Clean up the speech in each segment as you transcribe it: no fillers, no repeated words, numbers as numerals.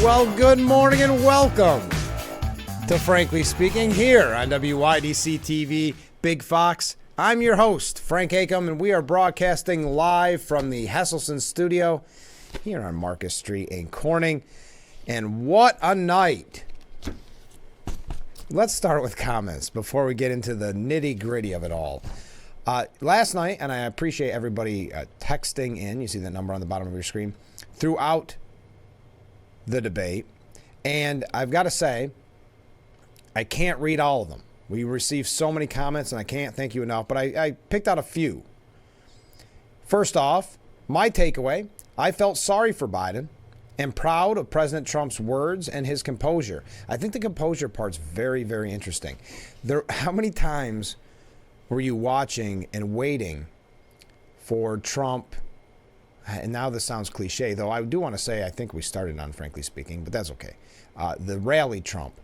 Well, good morning and welcome to Frankly Speaking here on WYDC TV Big Fox. I'm your host, Frank Acom, and we are broadcasting live from the Hesselson studio here on Marcus Street in Corning. And what a night. Let's start with comments before we get into the nitty-gritty of it all. Last night, and I appreciate everybody texting in, you see the number on the bottom of your screen, throughout the debate. And I've got to say, I can't read all of them. We received so many comments, and I can't thank you enough, but I picked out a few. First off, my takeaway, I felt sorry for Biden and proud of President Trump's words and his composure. I think the composure part's very, very interesting. How many times were you watching and waiting for Trump? And now this sounds cliche, though I do want to say I think we started on Frankly Speaking, but that's okay. The rally Trump,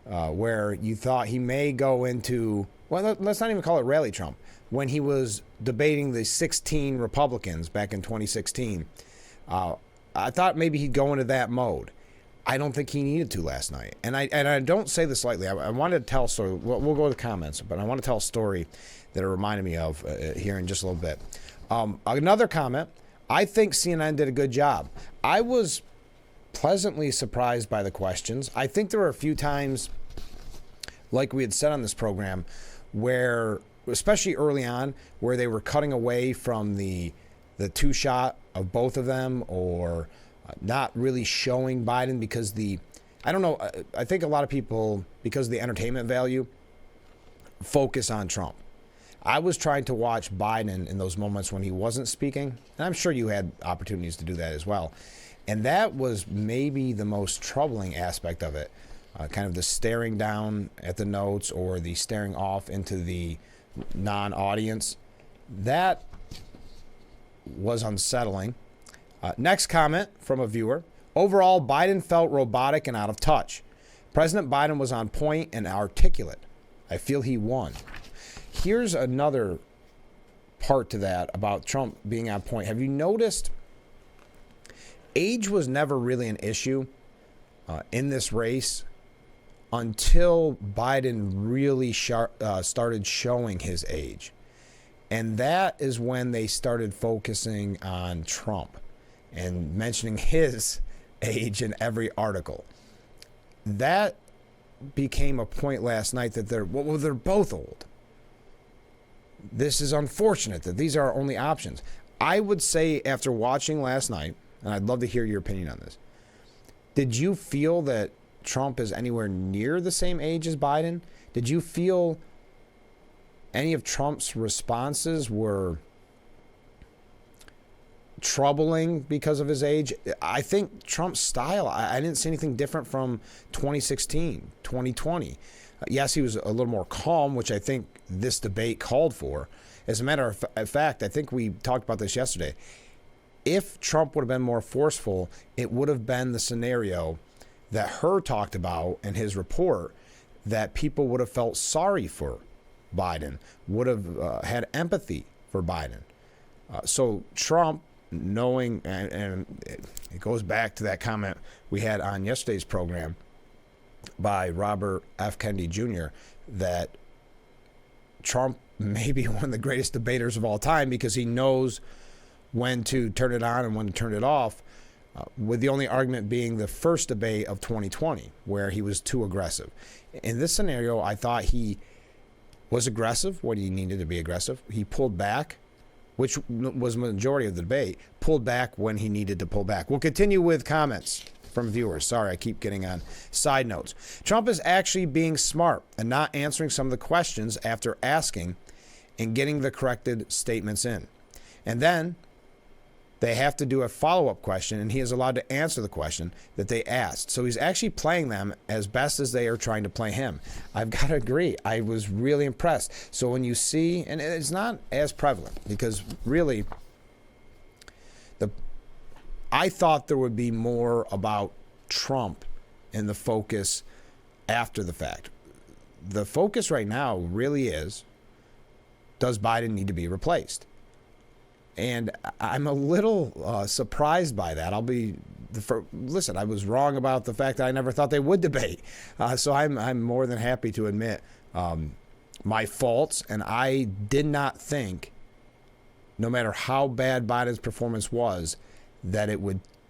where you thought he may go into, well, let's not even call it rally Trump. When he was debating the 16 Republicans back in 2016, I thought maybe he'd go into that mode. I don't think he needed to last night. And I don't say this lightly. I wanted to tell a story. We'll go to the comments, but I want to tell a story that it reminded me of here in just a little bit. Another comment, I think CNN did a good job. I was pleasantly surprised by the questions. I think there were a few times, like we had said on this program, where, especially early on, where they were cutting away from the two shot of both of them, or not really showing Biden because I don't know, I think a lot of people, because of the entertainment value, focus on Trump. I was trying to watch Biden in those moments when he wasn't speaking, and I'm sure you had opportunities to do that as well. And that was maybe the most troubling aspect of it, kind of the staring down at the notes or the staring off into the non-audience. That was unsettling. Next comment from a viewer. Overall, Biden felt robotic and out of touch. President Biden was on point and articulate. I feel he won. Here's another part to that about Trump being on point. Have you noticed age was never really an issue in this race until Biden really started showing his age. And that is when they started focusing on Trump and mentioning his age in every article. That became a point last night that they're both old. This is unfortunate that these are our only options. I would say after watching last night, and I'd love to hear your opinion on this, did you feel that Trump is anywhere near the same age as Biden? Did you feel any of Trump's responses were troubling because of his age? I think Trump's style, I didn't see anything different from 2016, 2020. Yes, he was a little more calm, which I think this debate called for. As a matter of fact, I think we talked about this yesterday. If Trump would have been more forceful, it would have been the scenario that Hur talked about in his report, that people would have felt sorry for Biden, would have had empathy for Biden. So Trump, knowing, and it goes back to that comment we had on yesterday's program by Robert F. Kennedy Jr., that Trump may be one of the greatest debaters of all time because he knows when to turn it on and when to turn it off, with the only argument being the first debate of 2020, where he was too aggressive. In this scenario, I thought he was aggressive when he needed to be aggressive. He pulled back, which was the majority of the debate, pulled back when he needed to pull back. We'll continue with comments from viewers. Sorry, I keep getting on side notes. Trump is actually being smart and not answering some of the questions after asking and getting the corrected statements in. And then they have to do a follow-up question, and he is allowed to answer the question that they asked. So he's actually playing them as best as they are trying to play him. I've got to agree. I was really impressed. So when you see, and it's not as prevalent, because really, I thought there would be more about Trump in the focus after the fact. The focus right now really is, does Biden need to be replaced? And I'm a little surprised by that. I'll be listen, I was wrong about the fact that I never thought they would debate. So I'm more than happy to admit my faults, and I did not think, no matter how bad Biden's performance was, that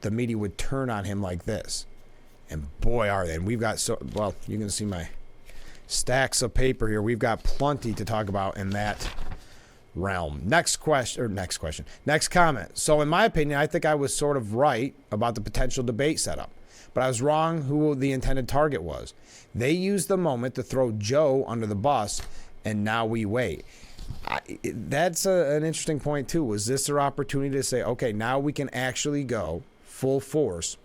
the media would turn on him like this. And boy, are they. And we've got you can see my stacks of paper here. We've got plenty to talk about in that realm. Next comment. So in my opinion, I think I was sort of right about the potential debate setup, but I was wrong who the intended target was. They used the moment to throw Joe under the bus, and now we wait. That's an interesting point too. Was this their opportunity to say, okay, now we can actually go full force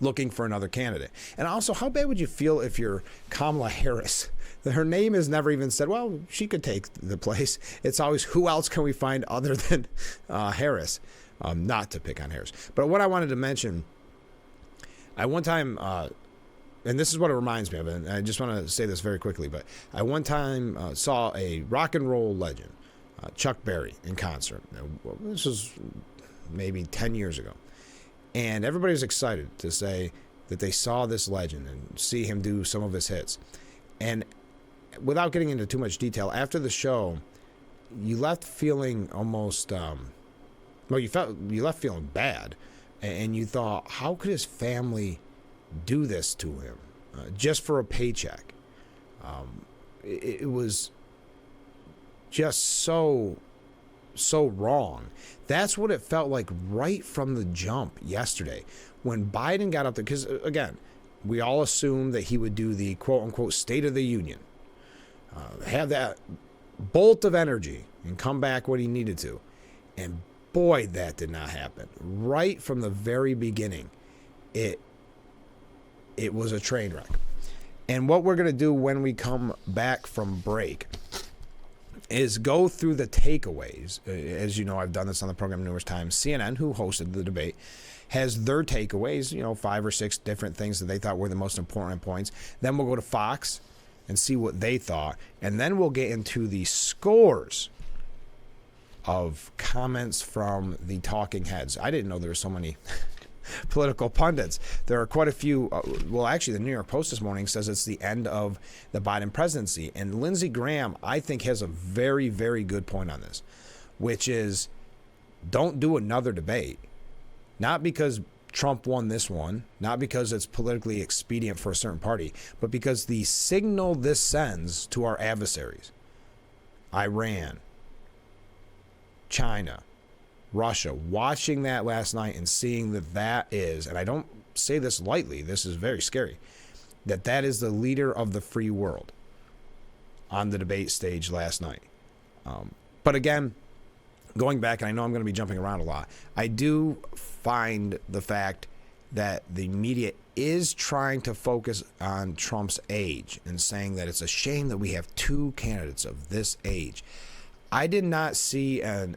looking for another candidate? And also, how bad would you feel if you're Kamala Harris? Her name is never even said, well, she could take the place. It's always, who else can we find other than Harris? Not to pick on Harris. But what I wanted to mention, I one time, and this is what it reminds me of, and I just want to say this very quickly, but I one time saw a rock and roll legend, Chuck Berry, in concert. This was maybe 10 years ago. And everybody was excited to say that they saw this legend and see him do some of his hits. And without getting into too much detail, after the show, you left feeling almost, you left feeling bad. And you thought, how could his family do this to him just for a paycheck? It was just so wrong. That's what it felt like right from the jump yesterday when Biden got up there. Because, again, we all assumed that he would do the quote-unquote State of the Union, have that bolt of energy and come back when he needed to. And boy, that did not happen. Right from the very beginning, it was a train wreck. And what we're going to do when we come back from break is go through the takeaways. As you know, I've done this on the program numerous times. CNN, who hosted the debate, has their takeaways, 5 or 6 different things that they thought were the most important points. Then we'll go to Fox and see what they thought. And then we'll get into the scores of comments from the talking heads. I didn't know there were so many political pundits. There are quite a few. Actually, the New York Post this morning says it's the end of the Biden presidency. And Lindsey Graham, I think, has a very, very good point on this, which is don't do another debate. Not because Trump won this one, not because it's politically expedient for a certain party, but because the signal this sends to our adversaries, Iran, China, Russia, watching that last night and seeing that is, and I don't say this lightly, this is very scary, that is the leader of the free world on the debate stage last night. But again, going back, and I know I'm going to be jumping around a lot, I do find the fact that the media is trying to focus on Trump's age and saying that it's a shame that we have 2 candidates of this age. I did not see an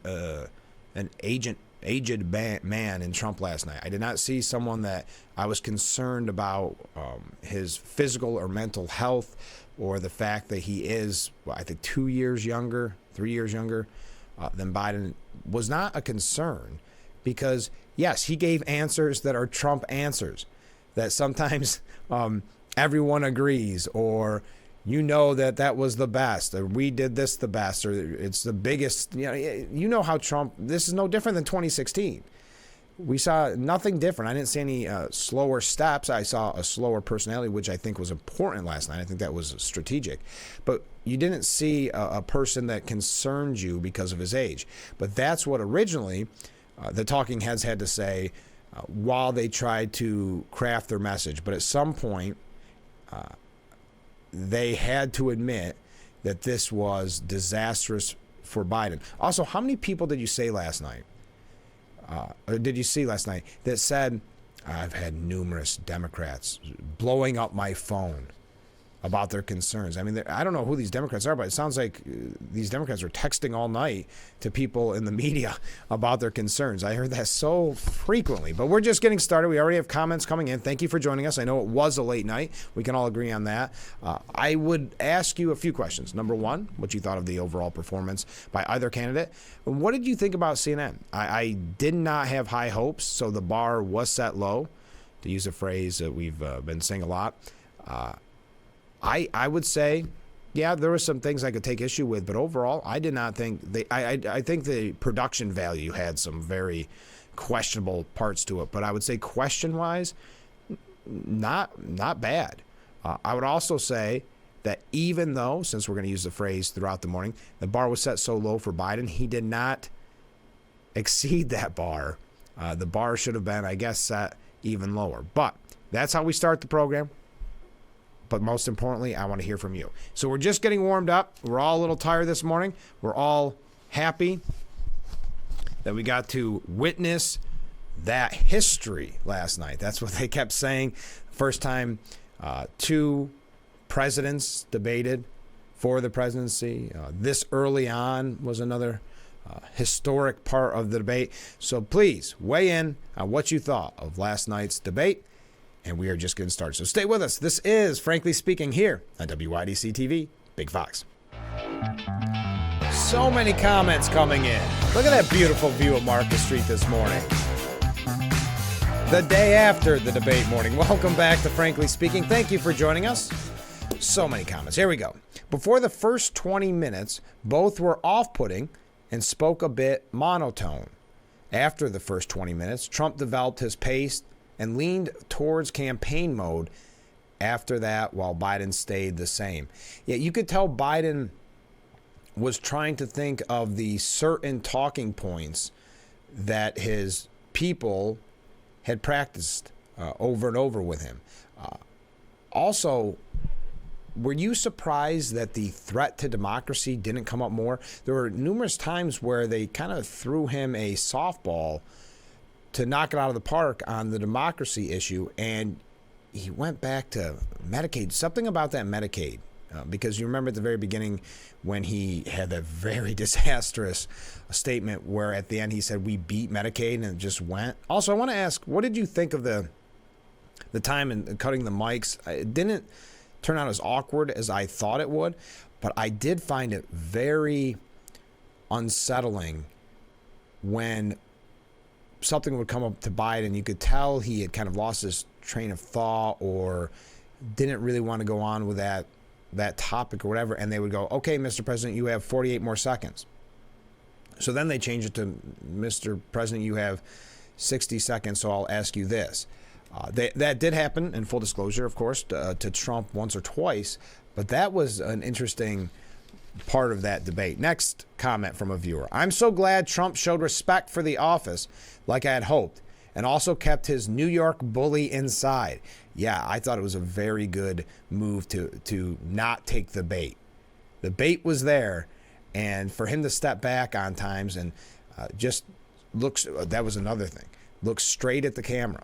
aged man in Trump last night. I did not see someone that I was concerned about his physical or mental health, or the fact that he is, I think, 2 years younger, 3 years younger than Biden, was not a concern. Because, yes, he gave answers that are Trump answers, that sometimes everyone agrees, or that was the best, or we did this the best, or it's the biggest. You know how Trump, this is no different than 2016. We saw nothing different. I didn't see any slower steps. I saw a slower personality, which I think was important last night. I think that was strategic. But you didn't see a person that concerned you because of his age. But that's what originally the talking heads had to say while they tried to craft their message. But at some point, they had to admit that this was disastrous for Biden. Also, how many people did you say last night? Did you see last night that said, I've had numerous Democrats blowing up my phone about their concerns. I mean, I don't know who these Democrats are, but it sounds like these Democrats are texting all night to people in the media about their concerns. I heard that so frequently, but we're just getting started. We already have comments coming in. Thank you for joining us. I know it was a late night. We can all agree on that. I would ask you a few questions. Number one, what you thought of the overall performance by either candidate. What did you think about CNN? I did not have high hopes, so the bar was set low, to use a phrase that we've been saying a lot. I would say, yeah, there were some things I could take issue with, but overall, I did not think I think the production value had some very questionable parts to it. But I would say question-wise, not bad. I would also say that even though, since we're going to use the phrase throughout the morning, the bar was set so low for Biden, he did not exceed that bar. The bar should have been, I guess, set even lower. But that's how we start the program. But most importantly, I want to hear from you. So we're just getting warmed up. We're all a little tired this morning. We're all happy that we got to witness that history last night. That's what they kept saying. First time two presidents debated for the presidency. This early on was another historic part of the debate. So please weigh in on what you thought of last night's debate. And we are just getting started. So stay with us. This is Frankly Speaking here on WYDC TV, Big Fox. So many comments coming in. Look at that beautiful view of Market Street this morning. The day after the debate morning. Welcome back to Frankly Speaking. Thank you for joining us. So many comments. Here we go. Before the first 20 minutes, both were off-putting and spoke a bit monotone. After the first 20 minutes, Trump developed his pace and leaned towards campaign mode after that, while Biden stayed the same. Yeah, you could tell Biden was trying to think of the certain talking points that his people had practiced over and over with him. Also, were you surprised that the threat to democracy didn't come up more? There were numerous times where they kind of threw him a softball to knock it out of the park on the democracy issue, and he went back to Medicaid. Something about that Medicaid, because you remember at the very beginning when he had that very disastrous statement where at the end he said, we beat Medicaid, and it just went. Also, I want to ask, what did you think of the time in cutting the mics? It didn't turn out as awkward as I thought it would, but I did find it very unsettling when something would come up to Biden. You could tell he had kind of lost his train of thought or didn't really want to go on with that topic or whatever. And they would go, okay, Mr. President, you have 48 more seconds. So then they change it to, Mr. President, you have 60 seconds. So I'll ask you this. That did happen, in full disclosure, of course, to Trump once or twice. But that was an interesting part of that debate. Next comment from a viewer. I'm so glad Trump showed respect for the office like I had hoped, and also kept his New York bully inside. Yeah, I thought it was a very good move to not take the bait. The bait was there, and for him to step back on times and just looks, that was another thing, look straight at the camera.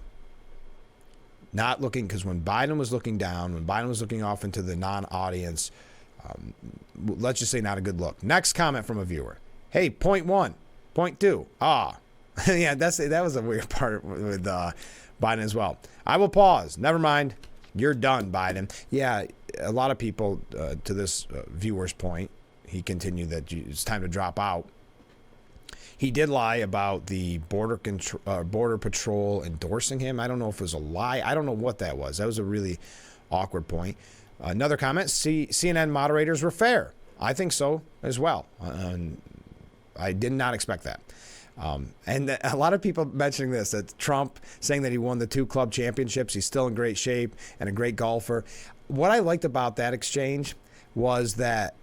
Not looking, because when Biden was looking down, when Biden was looking off into the non-audience, let's just say not a good look. Next comment from a viewer. Hey, point one, point two. Yeah, that was a weird part with Biden as well. I will pause. Never mind. You're done, Biden. Yeah, a lot of people, to this viewer's point, he continued that it's time to drop out. He did lie about the border patrol endorsing him. I don't know if it was a lie. I don't know what that was. That was a really awkward point. Another comment, CNN moderators were fair. I think so as well. I did not expect that. And a lot of people mentioning this, that Trump saying that he won the 2 club championships, he's still in great shape and a great golfer. What I liked about that exchange was that,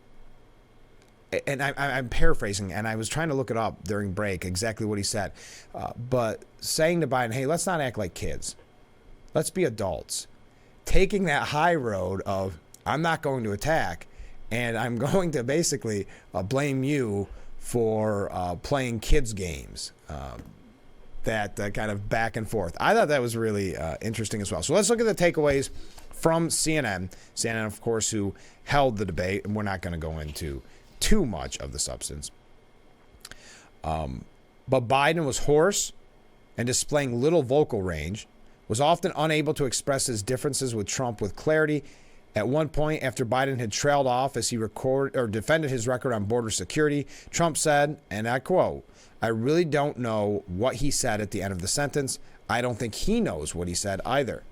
and I'm paraphrasing, and I was trying to look it up during break, exactly what he said, but saying to Biden, hey, let's not act like kids. Let's be adults. Taking that high road of, I'm not going to attack, and I'm going to basically blame you for playing kids games. that kind of back and forth. I thought that was really interesting as well. So let's look at the takeaways from CNN. CNN, of course, who held the debate, and we're not going to go into too much of the substance. But Biden was hoarse and displaying little vocal range, was often unable to express his differences with Trump with clarity. At one point, after Biden had trailed off as he defended his record on border security, Trump said, and I quote, "I really don't know what he said at the end of the sentence. I don't think he knows what he said either."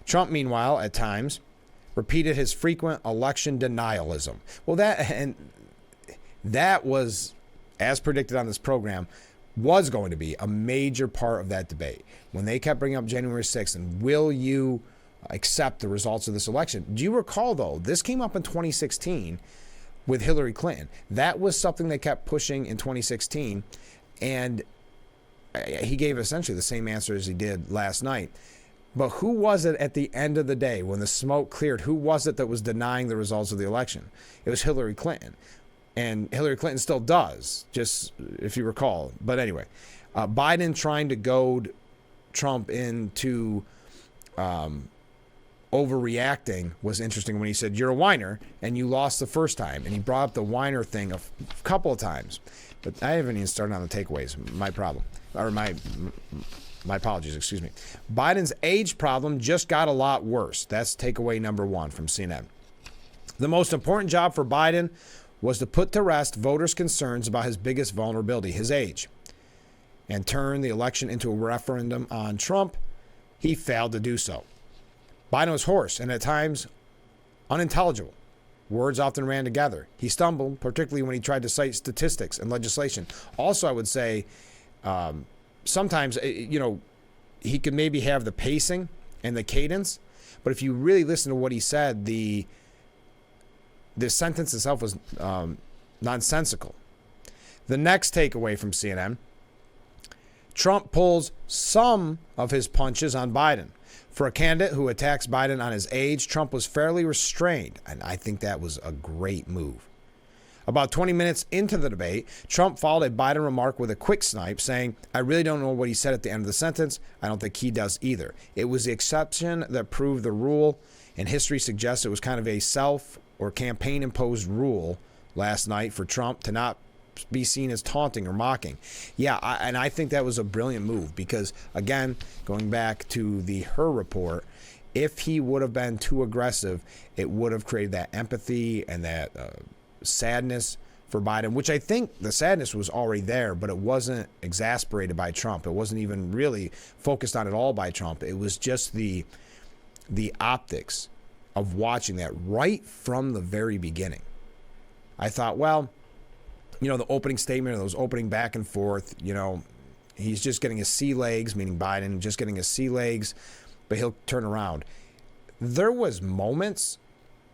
Trump, meanwhile, at times, repeated his frequent election denialism. Well, that was, as predicted on this program, was going to be a major part of that debate. When they kept bringing up January 6th and will you accept the results of this election? Do you recall, though, this came up in 2016 with Hillary Clinton. That was something they kept pushing in 2016, and he gave essentially the same answer as he did last night. But who was it at the end of the day when the smoke cleared? Who was it that was denying the results of the election? It was Hillary Clinton. And Hillary Clinton still does, just if you recall. But anyway, Biden trying to goad Trump into overreacting was interesting when he said, "You're a whiner and you lost the first time." And he brought up the whiner thing a couple of times. But I haven't even started on the takeaways. My apologies, excuse me. Biden's age problem just got a lot worse. That's takeaway number one from CNN. The most important job for Biden was to put to rest voters' concerns about his biggest vulnerability, his age, and turn the election into a referendum on Trump. He failed to do so. Biden was hoarse and at times unintelligible. Words often ran together. He stumbled, particularly when he tried to cite statistics and legislation. Also, I would say sometimes, he could maybe have the pacing and the cadence, but if you really listen to what he said, the sentence itself was nonsensical. The next takeaway from CNN, Trump pulls some of his punches on Biden. For a candidate who attacks Biden on his age, Trump was fairly restrained, and I think that was a great move. About 20 minutes into the debate, Trump followed a Biden remark with a quick snipe, saying, "I really don't know what he said at the end of the sentence. I don't think he does either." It was the exception that proved the rule, and history suggests it was kind of a self or campaign-imposed rule last night for Trump to not be seen as taunting or mocking. Yeah, and I think that was a brilliant move because, again, going back to the Her report, if he would have been too aggressive, it would have created that empathy and that sadness for Biden, which I think the sadness was already there, but it wasn't exasperated by Trump. It wasn't even really focused on at all by Trump. It was just the optics of watching that right from the very beginning. I thought, well, the opening statement or those opening back and forth, he's just getting his sea legs, meaning Biden, just getting his sea legs, but he'll turn around. There was moments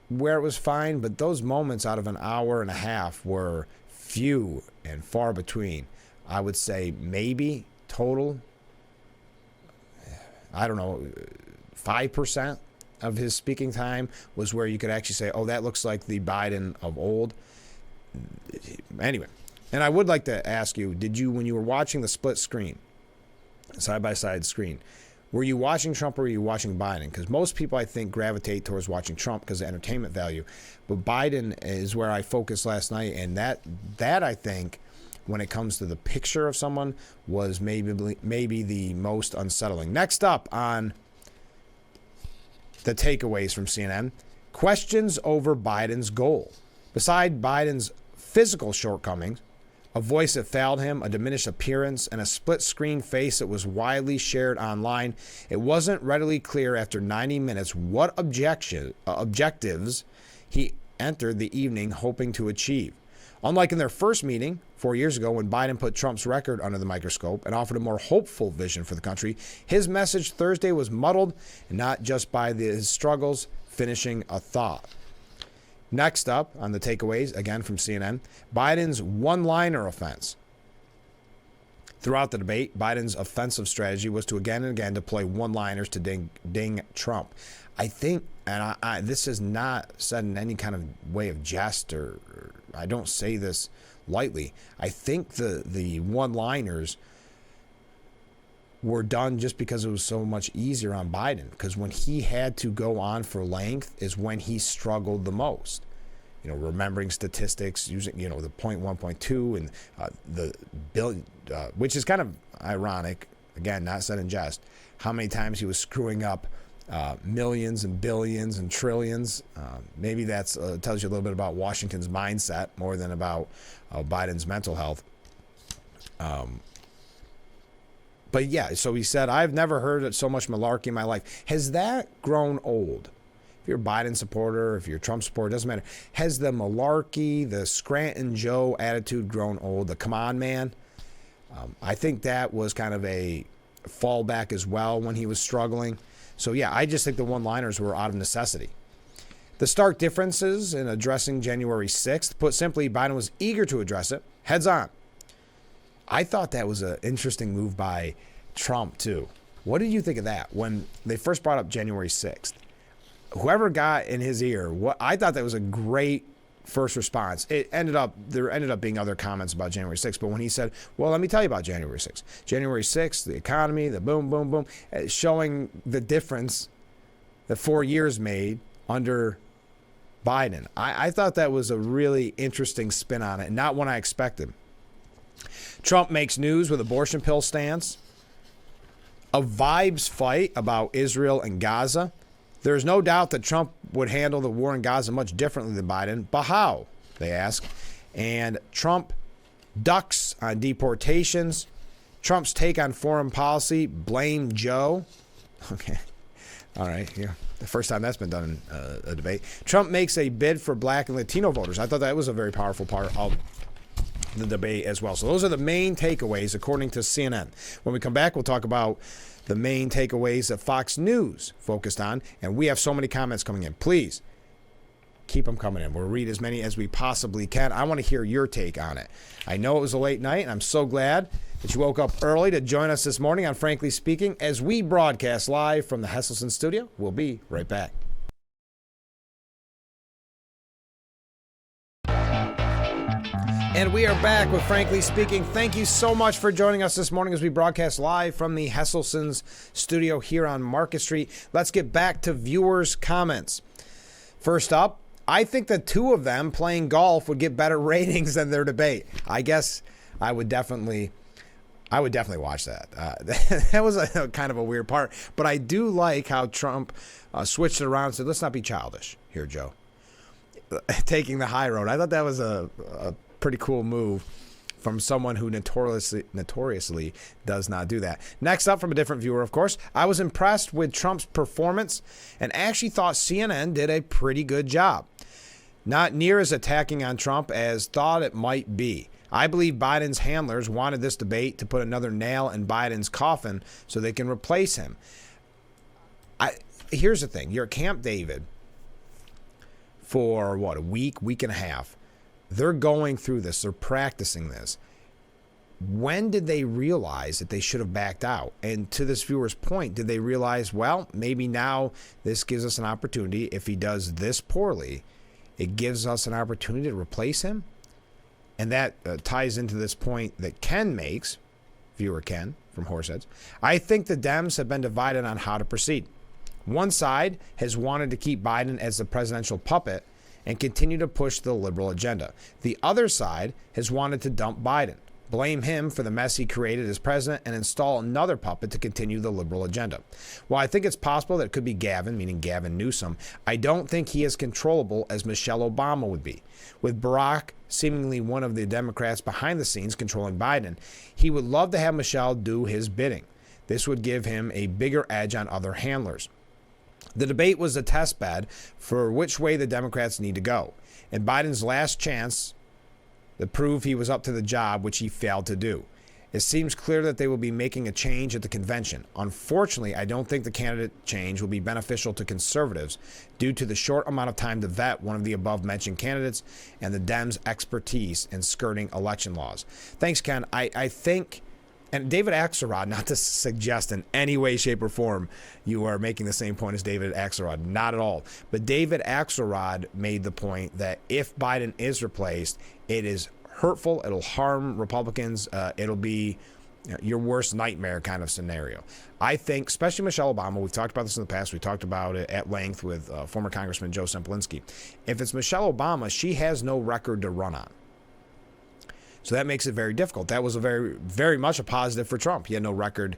where it was fine, but those moments out of an hour and a half were few and far between. I would say maybe total, 5% of his speaking time was where you could actually say, oh, that looks like the Biden of old. Anyway, and I would like to ask you, when you were watching the split screen, side-by-side screen, were you watching Trump or were you watching Biden? Because most people, I think, gravitate towards watching Trump because of entertainment value. But Biden is where I focused last night, and that I think, when it comes to the picture of someone, was maybe the most unsettling. Next up on the takeaways from CNN, questions over Biden's goal. Beside Biden's physical shortcomings, a voice that failed him, a diminished appearance, and a split-screen face that was widely shared online, it wasn't readily clear after 90 minutes what objectives he entered the evening hoping to achieve. Unlike in their first meeting 4 years ago when Biden put Trump's record under the microscope and offered a more hopeful vision for the country, his message Thursday was muddled, and not just by his struggles finishing a thought. Next up on the takeaways, again from CNN, Biden's one-liner offense. Throughout the debate, Biden's offensive strategy was to again and again deploy one-liners to ding Trump. I think, and this is not said in any kind of way of jest, or I don't say this lightly. I think the one-liners were done just because it was so much easier on Biden. Because when he had to go on for length is when he struggled the most. Remembering statistics, using, the point 1.2 and the billion, which is kind of ironic, again, not said in jest, how many times he was screwing up millions and billions and trillions. Maybe that's tells you a little bit about Washington's mindset more than about Biden's mental health. But yeah, so he said, I've never heard so much malarkey in my life. Has that grown old? If you're a Biden supporter, if you're a Trump supporter, it doesn't matter. Has the malarkey, the Scranton Joe attitude grown old? The come on, man? I think that was kind of a fallback as well when he was struggling. So yeah, I just think the one-liners were out of necessity. The stark differences in addressing January 6th, put simply, Biden was eager to address it, heads on. I thought that was an interesting move by Trump, too. What did you think of that when they first brought up January 6th? Whoever got in his ear, I thought that was a great first response. There ended up being other comments about January 6th, but when he said, well, let me tell you about January 6th. January 6th, the economy, the boom, boom, boom, showing the difference that 4 years made under Biden. I thought that was a really interesting spin on it, and not one I expected. Trump makes news with abortion pill stance. A vibes fight about Israel and Gaza. There's no doubt that Trump would handle the war in Gaza much differently than Biden. But how, they ask. And Trump ducks on deportations. Trump's take on foreign policy, blame Joe. Okay. All right. Yeah. The first time that's been done in a debate. Trump makes a bid for black and Latino voters. I thought that was a very powerful part of the debate as well. So those are the main takeaways, according to CNN. When we come back, we'll talk about the main takeaways that Fox News focused on. And we have so many comments coming in. Please keep them coming in. We'll read as many as we possibly can. I want to hear your take on it. I know it was a late night, and I'm so glad that you woke up early to join us this morning on Frankly Speaking as we broadcast live from the Hesselson studio. We'll be right back. And we are back with Frankly Speaking. Thank you so much for joining us this morning as we broadcast live from the Hesselson's studio here on Market Street. Let's get back to viewers' comments. First up, I think the two of them playing golf would get better ratings than their debate. I guess I would definitely watch that. That was a kind of a weird part. But I do like how Trump switched it around and said, let's not be childish here, Joe. Taking the high road. I thought that was a pretty cool move from someone who notoriously does not do that. Next up, from a different viewer, of course, I was impressed with Trump's performance and actually thought CNN did a pretty good job. Not near as attacking on Trump as thought it might be. I believe Biden's handlers wanted this debate to put another nail in Biden's coffin so they can replace him. Here's the thing. You're at Camp David for, a week and a half. They're going through this. They're practicing this. When did they realize that they should have backed out? And to this viewer's point, did they realize, well, maybe now this gives us an opportunity. If he does this poorly, it gives us an opportunity to replace him? And that ties into this point that Ken makes, viewer Ken from Horseheads. I think the Dems have been divided on how to proceed. One side has wanted to keep Biden as the presidential puppet and continue to push the liberal agenda. The other side has wanted to dump Biden, blame him for the mess he created as president, and install another puppet to continue the liberal agenda. While I think it's possible that it could be Gavin, meaning Gavin Newsom, I don't think he is controllable as Michelle Obama would be. With Barack seemingly one of the Democrats behind the scenes controlling Biden, he would love to have Michelle do his bidding. This would give him a bigger edge on other handlers. The debate was a test bed for which way the Democrats need to go, and Biden's last chance to prove he was up to the job, which he failed to do. It seems clear that they will be making a change at the convention. Unfortunately, I don't think the candidate change will be beneficial to conservatives due to the short amount of time to vet one of the above-mentioned candidates and the Dems' expertise in skirting election laws. Thanks, Ken. I think... And David Axelrod, not to suggest in any way, shape, or form you are making the same point as David Axelrod, not at all. But David Axelrod made the point that if Biden is replaced, it is hurtful, it'll harm Republicans, it'll be your worst nightmare kind of scenario. I think, especially Michelle Obama, we've talked about this in the past. We talked about it at length with former Congressman Joe Semplinsky. If it's Michelle Obama, she has no record to run on. So that makes it very difficult. That was a very, very much a positive for Trump. He had no record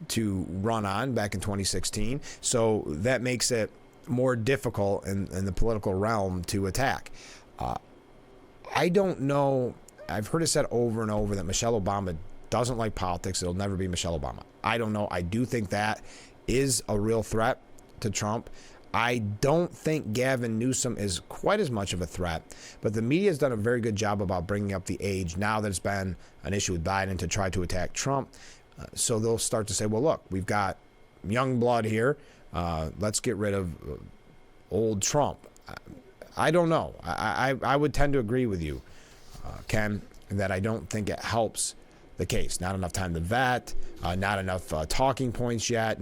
to run on back in 2016. So that makes it more difficult in the political realm to attack. I don't know. I've heard it said over and over that Michelle Obama doesn't like politics. It'll never be Michelle Obama. I don't know. I do think that is a real threat to Trump. I don't think Gavin Newsom is quite as much of a threat, but the media has done a very good job about bringing up the age now that it's been an issue with Biden to try to attack Trump. So they'll start to say, well, look, we've got young blood here. Let's get rid of old Trump. I don't know. I would tend to agree with you, Ken, that I don't think it helps the case. Not enough time to vet, not enough talking points yet.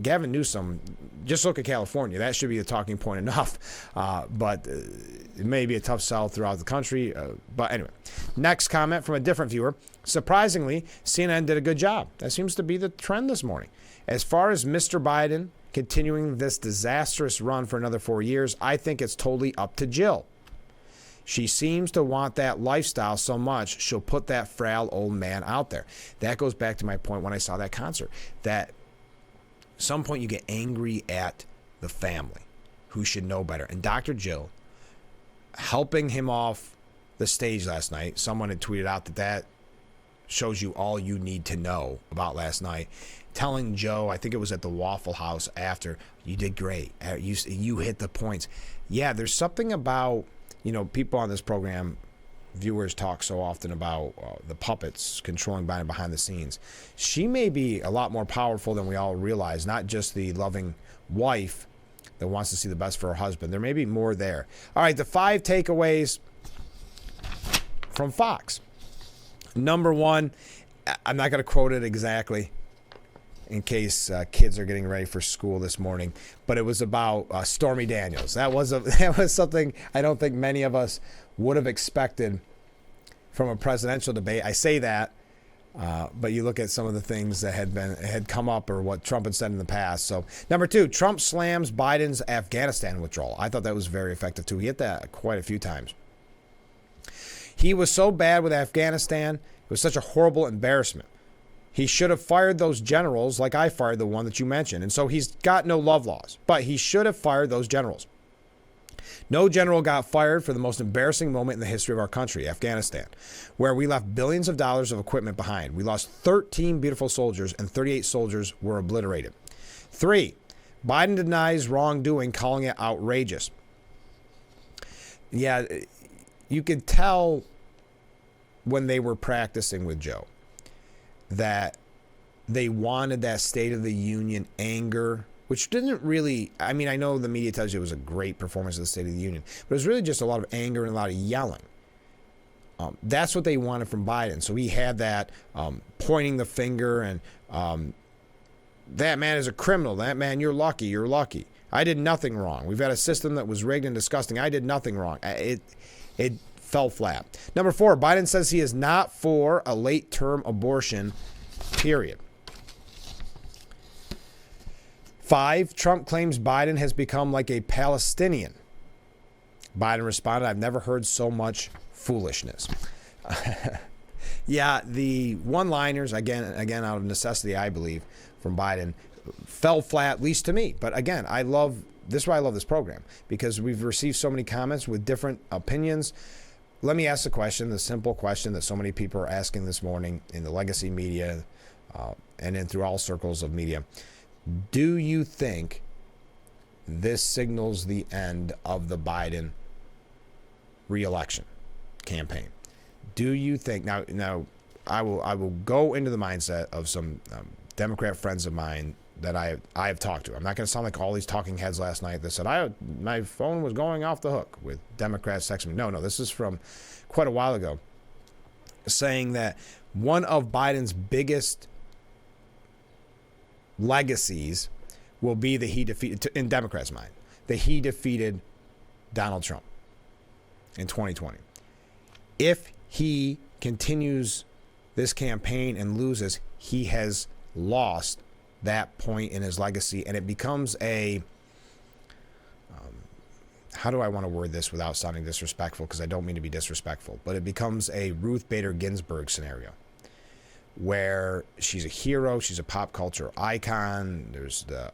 Gavin Newsom, just look at California. That should be a talking point enough. But it may be a tough sell throughout the country. But anyway, next comment from a different viewer. Surprisingly, CNN did a good job. That seems to be the trend this morning. As far as Mr. Biden continuing this disastrous run for another 4 years, I think it's totally up to Jill. She seems to want that lifestyle so much, she'll put that frail old man out there. That goes back to my point when I saw that concert, that at some point you get angry at the family who should know better. And Dr. Jill helping him off the stage last night, someone had tweeted out that shows you all you need to know about last night. Telling Joe, I think it was at the Waffle House after, you did great. You hit the points. Yeah, there's something about, people on this program, viewers talk so often about the puppets controlling Biden behind the scenes. She may be a lot more powerful than we all realize, not just the loving wife that wants to see the best for her husband. There may be more there. All right, the 5 takeaways from Fox. Number 1, I'm not going to quote it exactly in case kids are getting ready for school this morning, but it was about Stormy Daniels. That was something I don't think many of us would have expected from a presidential debate. I say that, but you look at some of the things that had come up or what Trump had said in the past. So number 2, Trump slams Biden's Afghanistan withdrawal. I thought that was very effective too. He hit that quite a few times. He was so bad with Afghanistan. It was such a horrible embarrassment. He should have fired those generals like I fired the one that you mentioned. And so he's got no love lost, but he should have fired those generals. No general got fired for the most embarrassing moment in the history of our country, Afghanistan, where we left billions of dollars of equipment behind. We lost 13 beautiful soldiers and 38 soldiers were obliterated. 3, Biden denies wrongdoing, calling it outrageous. Yeah, you could tell when they were practicing with Joe that they wanted that State of the Union anger, which didn't really, I know the media tells you it was a great performance of the State of the Union, but it was really just a lot of anger and a lot of yelling. That's what they wanted from Biden. So he had that pointing the finger and that man is a criminal. That man, you're lucky. You're lucky. I did nothing wrong. We've had a system that was rigged and disgusting. I did nothing wrong. It fell flat. Number 4, Biden says he is not for a late-term abortion, period. 5, Trump claims Biden has become like a Palestinian. Biden responded, I've never heard so much foolishness. Yeah, the one-liners, again, out of necessity, I believe, from Biden, fell flat, at least to me. But again, this is why I love this program, because we've received so many comments with different opinions. Let me ask the simple question that so many people are asking this morning in the legacy media and in through all circles of media. Do you think this signals the end of the Biden re-election campaign? Do you think now I will go into the mindset of some Democrat friends of mine that I have talked to. I'm not going to sound like all these talking heads last night that said my phone was going off the hook with Democrats texting me. No, this is from quite a while ago, saying that one of Biden's biggest legacies will be that he defeated, in Democrats' mind, that he defeated Donald Trump in 2020. If he continues this campaign and loses, he has lost that point in his legacy, and it becomes a how do I want to word this without sounding disrespectful, because I don't mean to be disrespectful, but it becomes a Ruth Bader Ginsburg scenario where she's a hero, she's a pop culture icon. There's the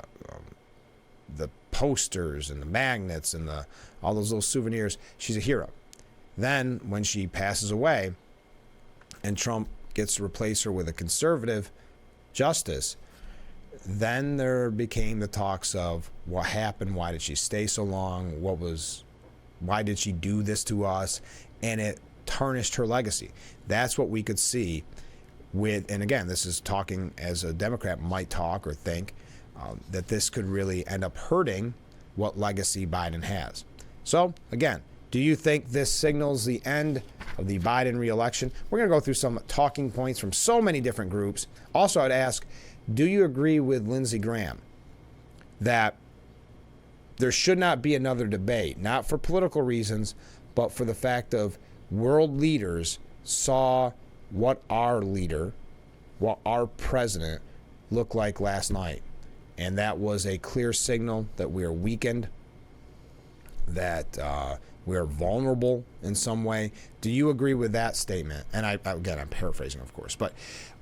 posters and the magnets and all those little souvenirs. She's a hero. Then when she passes away and Trump gets to replace her with a conservative justice, then there became the talks of what happened, why did she stay so long, why did she do this to us, and it tarnished her legacy. That's what we could see with, and again, this is talking as a Democrat might talk or think, that this could really end up hurting what legacy Biden has. So again, do you think this signals the end of the Biden re-election? We're going to go through some talking points from so many different groups. Also, I'd ask, do you agree with Lindsey Graham that there should not be another debate, not for political reasons, but for the fact of world leaders saw what our leader, what our president looked like last night? And that was a clear signal that we are weakened, that we are vulnerable in some way. Do you agree with that statement? And again, I'm paraphrasing, of course, but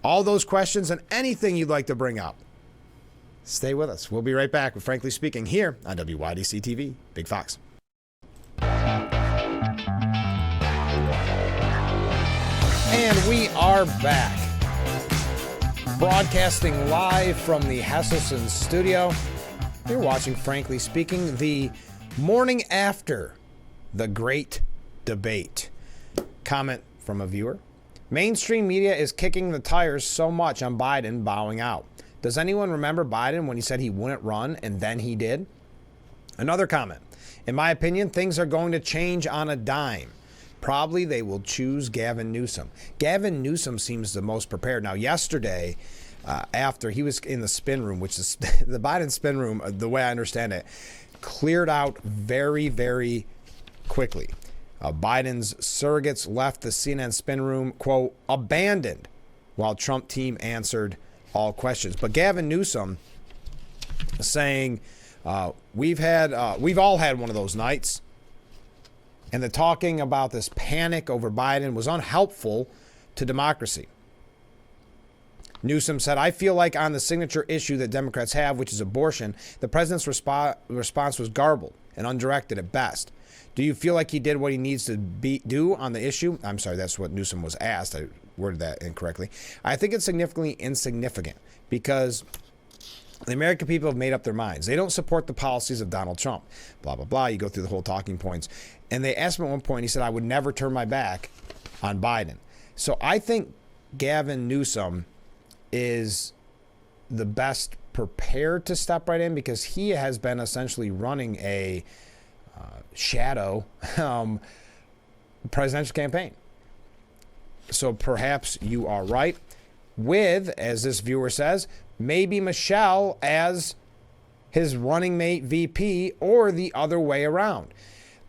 all those questions and anything you'd like to bring up, stay with us. We'll be right back with Frankly Speaking here on WYDC TV, Big Fox. And we are back, broadcasting live from the Hesselson studio. You're watching Frankly Speaking, the morning after the great debate. Comment from a viewer. Mainstream media is kicking the tires so much on Biden bowing out. Does anyone remember Biden when he said he wouldn't run and then he did? Another comment. In my opinion, things are going to change on a dime. Probably they will choose Gavin Newsom. Gavin Newsom seems the most prepared. Now, yesterday, after he was in the spin room, which is the Biden spin room, the way I understand it, cleared out very, very quickly. Biden's surrogates left the CNN spin room, quote, abandoned, while Trump team answered all questions. But Gavin Newsom saying, we've all had one of those nights, and the talking about this panic over Biden was unhelpful to democracy. Newsom said, I feel like on the signature issue that Democrats have, which is abortion, the president's response was garbled and undirected at best. Do you feel like he did what he needs to do on the issue? I'm sorry, that's what Newsom was asked. I worded that incorrectly. I think it's significantly insignificant because the American people have made up their minds. They don't support the policies of Donald Trump. Blah, blah, blah. You go through the whole talking points. And they asked him at one point, he said, I would never turn my back on Biden. So I think Gavin Newsom is the best prepared to step right in because he has been essentially running a shadow presidential campaign. So perhaps you are right with, as this viewer says, maybe Michelle as his running mate VP or the other way around.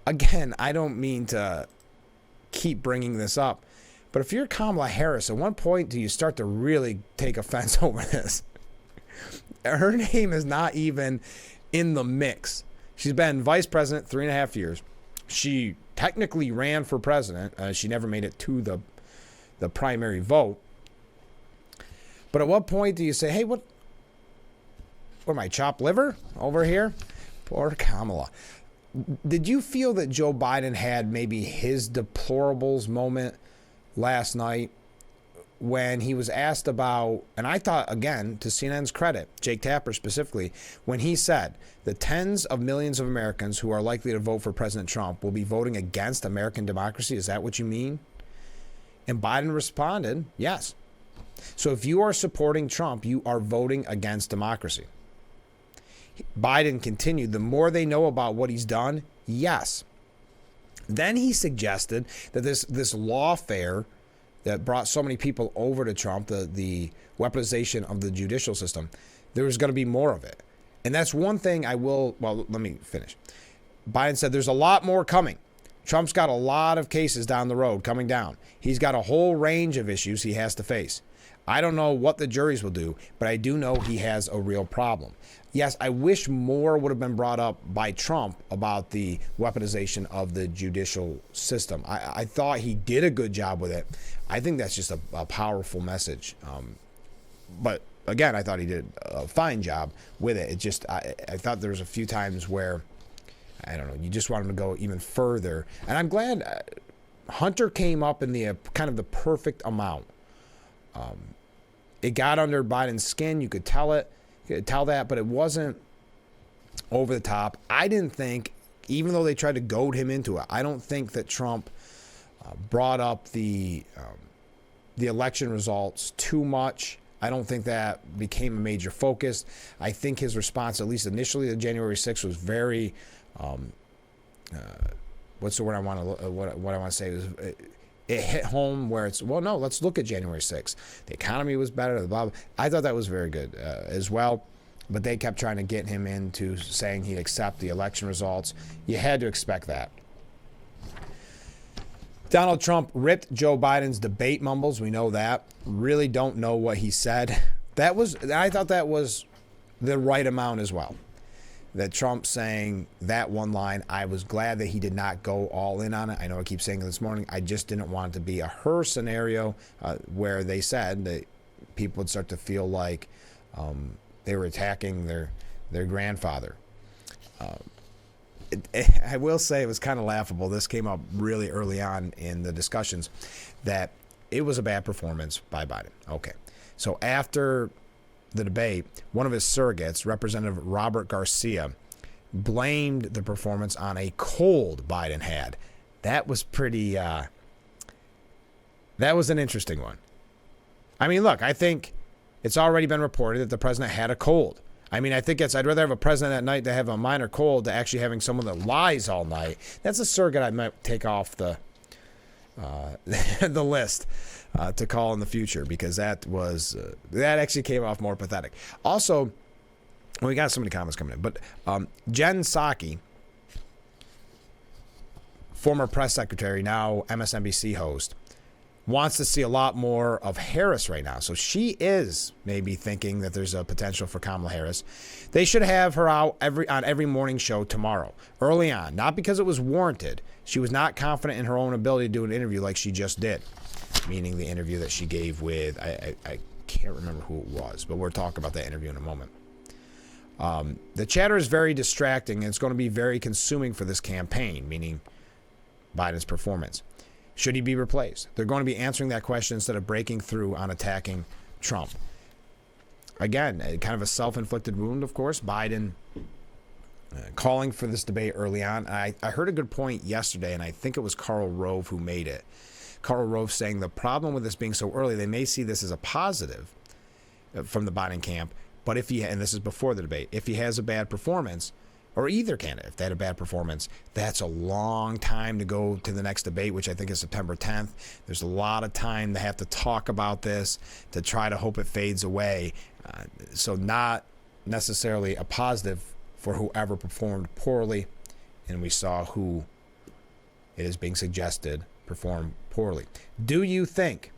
Again, I don't mean to keep bringing this up, but if you're Kamala Harris, at one point do you start to really take offense over this? Her name is not even in the mix. She's been vice president 3.5 years. She technically ran for president. She never made it to the primary vote. But at what point do you say, hey, what am I, chopped liver over here? Poor Kamala. Did you feel that Joe Biden had maybe his deplorables moment last night when he was asked about, and I thought, again, to CNN's credit, Jake Tapper specifically, when he said the tens of millions of Americans who are likely to vote for President Trump will be voting against American democracy. Is that what you mean? And Biden responded, yes. So if you are supporting Trump, you are voting against democracy. Biden continued, the more they know about what he's done, yes. Then he suggested that this lawfare that brought so many people over to Trump, the weaponization of the judicial system, there was going to be more of it. And that's one thing let me finish. Biden said there's a lot more coming. Trump's got a lot of cases down the road coming down. He's got a whole range of issues he has to face. I don't know what the juries will do, but I do know he has a real problem. Yes, I wish more would have been brought up by Trump about the weaponization of the judicial system. I thought he did a good job with it. I think that's just a powerful message. But again, I thought he did a fine job with it. It just, I thought there was a few times where, I don't know, you just want him to go even further. And I'm glad Hunter came up in the kind of the perfect amount. It got under Biden's skin. You could tell it. You could tell that, but it wasn't over the top. I didn't think, even though they tried to goad him into it, I don't think that Trump brought up the election results too much. I don't think that became a major focus. I think his response, at least initially to January 6th, was very, what's the word I want to, what I want to say is, it hit home where it's, well, no, let's look at January 6th. The economy was better. Blah, blah. I thought that was very good as well. But they kept trying to get him into saying he'd accept the election results. You had to expect that. Donald Trump ripped Joe Biden's debate mumbles. We know that. Really don't know what he said. I thought that was the right amount as well. That Trump saying that one line, I was glad that he did not go all in on it. I know I keep saying it this morning. I just didn't want it to be a her scenario where they said that people would start to feel like they were attacking their grandfather. I will say it was kind of laughable. This came up really early on in the discussions that it was a bad performance by Biden. Okay. So after the debate, one of his surrogates, Representative Robert Garcia, blamed the performance on a cold Biden had. That was pretty, that was an interesting one. I mean, look, I think it's already been reported that the president had a cold. I mean, I think I'd rather have a president at night to have a minor cold to actually having someone that lies all night. That's a surrogate I might take off the the list to call in the future, because that actually came off more pathetic. Also, we got so many comments coming in, but Jen Psaki, former press secretary, now MSNBC host, wants to see a lot more of Harris right now. So she is maybe thinking that there's a potential for Kamala Harris. They should have her out on every morning show tomorrow, early on. Not because it was warranted. She was not confident in her own ability to do an interview like she just did, meaning the interview that she gave with, I can't remember who it was, but we'll talk about that interview in a moment. The chatter is very distracting, and it's going to be very consuming for this campaign, meaning Biden's performance. Should he be replaced? They're going to be answering that question instead of breaking through on attacking Trump. Again, kind of a self-inflicted wound, of course. Biden calling for this debate early on. I heard a good point yesterday, and I think it was Karl Rove who made it. Karl Rove saying the problem with this being so early, they may see this as a positive from the Biden camp, but and this is before the debate, if he has a bad performance, or either candidate, if they had a bad performance, that's a long time to go to the next debate, which I think is September 10th. There's a lot of time to have to talk about this, to try to hope it fades away. So not necessarily a positive for whoever performed poorly. And we saw who it is being suggested performed poorly. Do you think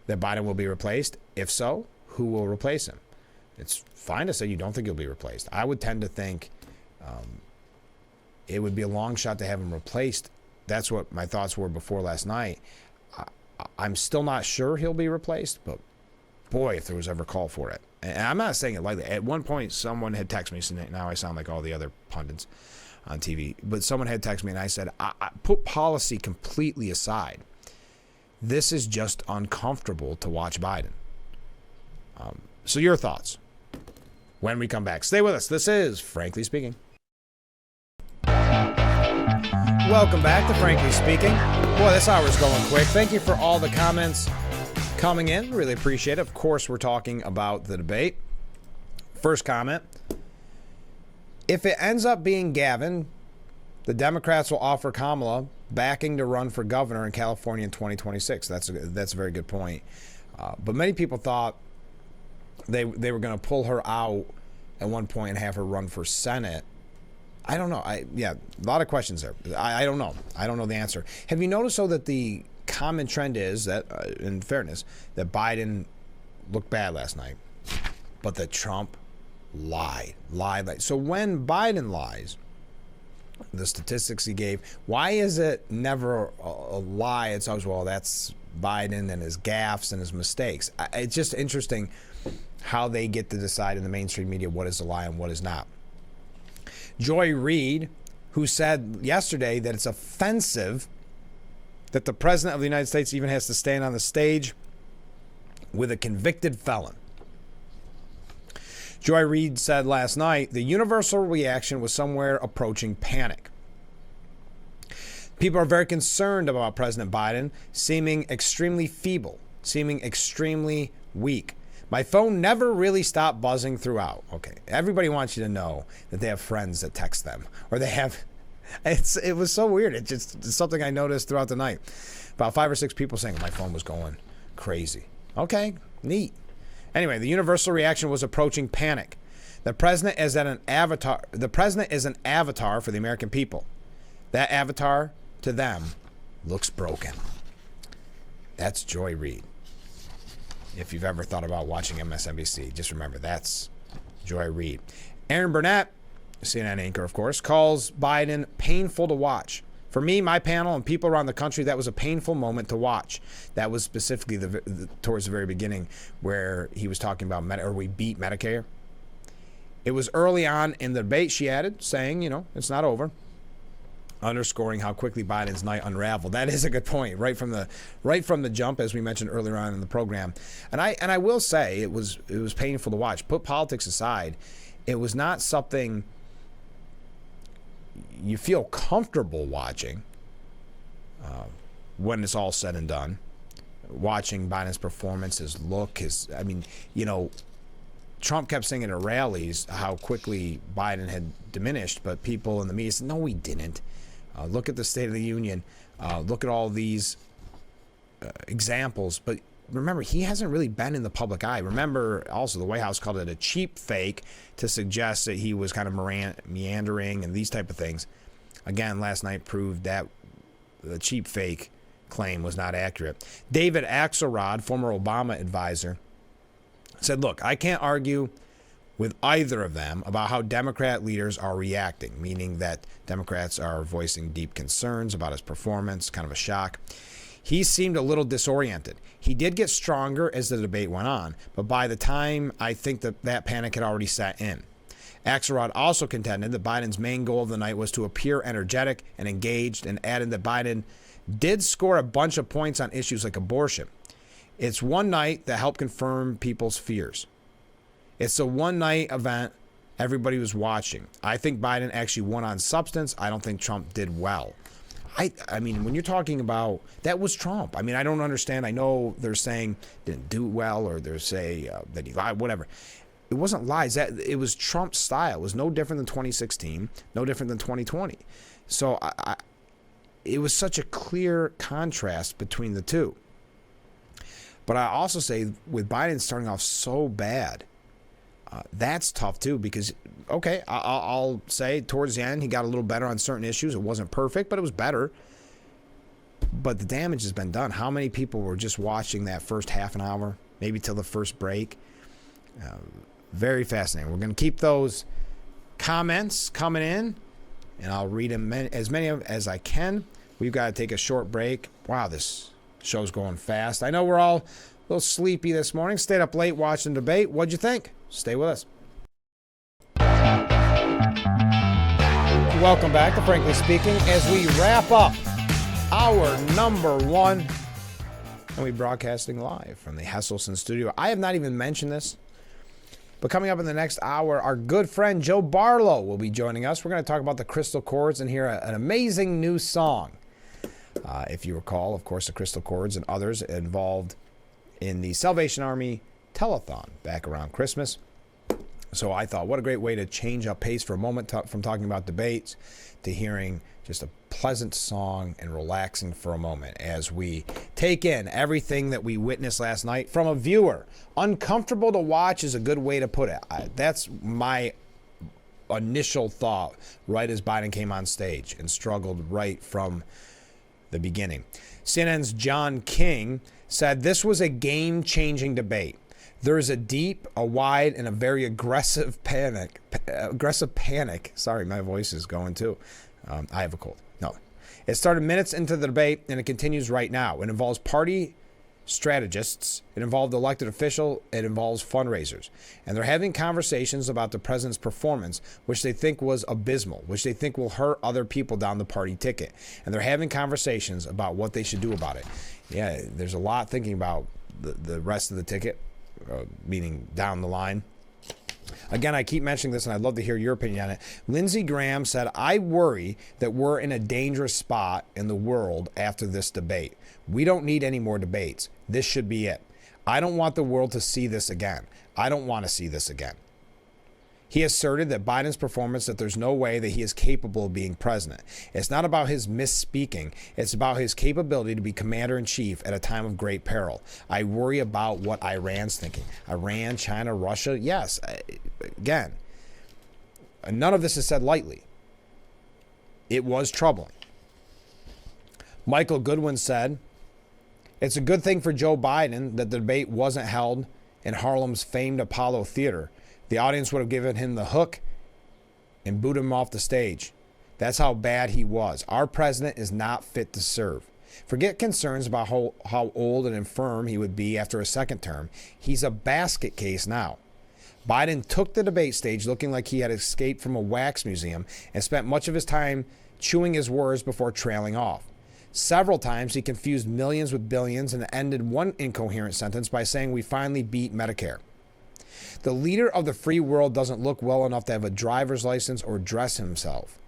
that Biden will be replaced? If so, who will replace him? It's fine to say you don't think he'll be replaced. I would tend to think it would be a long shot to have him replaced. That's what my thoughts were before last night. I'm still not sure he'll be replaced, but boy, if there was ever call for it. And I'm not saying it lightly. At one point, someone had texted me, so now I sound like all the other pundits on TV, but someone had texted me and I said, I put policy completely aside. This is just uncomfortable to watch Biden. So your thoughts when we come back. Stay with us. This is Frankly Speaking. Welcome back to Frankly Speaking. Boy, this hour's going quick. Thank you for all the comments coming in. Really appreciate it. Of course, we're talking about the debate. First comment. If it ends up being Gavin, the Democrats will offer Kamala backing to run for governor in California in 2026. That's a very good point. But many people thought they were going to pull her out at one point and have her run for Senate. I don't know. A lot of questions there. I don't know. I don't know the answer. Have you noticed, though, that the common trend is that, in fairness, that Biden looked bad last night, but that Trump lied. So when Biden lies, the statistics he gave, why is it never a lie? It's always, well, that's Biden and his gaffes and his mistakes. It's just interesting how they get to decide in the mainstream media what is a lie and what is not. Joy Reid, who said yesterday that it's offensive that the president of the United States even has to stand on the stage with a convicted felon. Joy Reid said last night the universal reaction was somewhere approaching panic. People are very concerned about President Biden seeming extremely feeble, seeming extremely weak. My phone never really stopped buzzing throughout. Okay, everybody wants you to know that they have friends that text them, or they have. It was so weird. It's something I noticed throughout the night. About 5 or 6 people saying my phone was going crazy. Okay, neat. Anyway, the universal reaction was approaching panic. The president is an avatar. The president is an avatar for the American people. That avatar to them looks broken. That's Joy Reid. If you've ever thought about watching MSNBC, just remember that's Joy Reid. Aaron Burnett, CNN anchor, of course, calls Biden painful to watch. For me, my panel, and people around the country, that was a painful moment to watch. That was specifically towards the very beginning where he was talking about we beat Medicare. It was early on in the debate, she added, saying, it's not over, underscoring how quickly Biden's night unraveled. That is a good point, right from the jump, as we mentioned earlier on in the program. And I will say it was painful to watch. Put politics aside, it was not something you feel comfortable watching when it's all said and done. Watching Biden's performance, his look, Trump kept saying at rallies how quickly Biden had diminished, but people in the media said, no, he didn't. Look at the State of the Union. Look at all these examples. But remember, he hasn't really been in the public eye. Remember, also, the White House called it a cheap fake to suggest that he was kind of meandering and these type of things. Again, last night proved that the cheap fake claim was not accurate. David Axelrod, former Obama advisor, said, look, I can't argue with either of them about how Democrat leaders are reacting, meaning that Democrats are voicing deep concerns about his performance, kind of a shock. He seemed a little disoriented. He did get stronger as the debate went on, but by the time I think that panic had already set in. Axelrod also contended that Biden's main goal of the night was to appear energetic and engaged, and added that Biden did score a bunch of points on issues like abortion. It's one night that helped confirm people's fears. It's a one-night event everybody was watching. I think Biden actually won on substance. I don't think Trump did well. I mean, when you're talking about, that was Trump. I mean, I don't understand. I know they're saying didn't do well, or they're saying that he lied, whatever. It wasn't lies. It was Trump's style. It was no different than 2016, no different than 2020. So it was such a clear contrast between the two. But I also say, with Biden starting off so bad, that's tough too, because, okay, I'll say towards the end he got a little better on certain issues. It wasn't perfect, but it was better. But the damage has been done. How many people were just watching that first half an hour, maybe till the first break? Very fascinating. We're going to keep those comments coming in, and I'll read them as many as I can. We've got to take a short break. Wow, this show's going fast. I know we're all a little sleepy this morning. Stayed up late watching the debate. What'd you think? Stay with us. Welcome back to Frankly Speaking as we wrap up our number one, and we're broadcasting live from the Hesselson studio. I have not even mentioned this, but coming up in the next hour, our good friend Joe Barlow will be joining us. We're going to talk about the Crystal Chords and hear an amazing new song. If you recall, of course, the Crystal Chords and others involved in the Salvation Army telethon back around Christmas. So I thought, what a great way to change up pace for a moment from talking about debates to hearing just a pleasant song and relaxing for a moment as we take in everything that we witnessed last night from a viewer. Uncomfortable to watch is a good way to put it. That's my initial thought right as Biden came on stage and struggled right from the beginning. CNN's John King said this was a game-changing debate. There is a deep, a wide, and a very aggressive panic. Sorry, my voice is going too. I have a cold. No. It started minutes into the debate, and it continues right now. It involves party strategists. It involved elected officials. It involves fundraisers. And they're having conversations about the president's performance, which they think was abysmal, which they think will hurt other people down the party ticket. And they're having conversations about what they should do about it. Yeah, there's a lot thinking about the rest of the ticket, meaning down the line. Again, I keep mentioning this, and I'd love to hear your opinion on it. Lindsey Graham said, I worry that we're in a dangerous spot in the world after this debate. We don't need any more debates. This should be it. I don't want the world to see this again. I don't want to see this again. He asserted that Biden's performance, that there's no way that he is capable of being president. It's not about his misspeaking. It's about his capability to be commander-in-chief at a time of great peril. I worry about what Iran's thinking. Iran, China, Russia, yes. Again, none of this is said lightly. It was troubling. Michael Goodwin said, it's a good thing for Joe Biden that the debate wasn't held in Harlem's famed Apollo Theater. The audience would have given him the hook and booed him off the stage. That's how bad he was. Our president is not fit to serve. Forget concerns about how old and infirm he would be after a second term. He's a basket case now. Biden took the debate stage looking like he had escaped from a wax museum and spent much of his time chewing his words before trailing off. Several times he confused millions with billions and ended one incoherent sentence by saying we finally beat Medicare. The leader of the free world doesn't look well enough to have a driver's license or dress himself.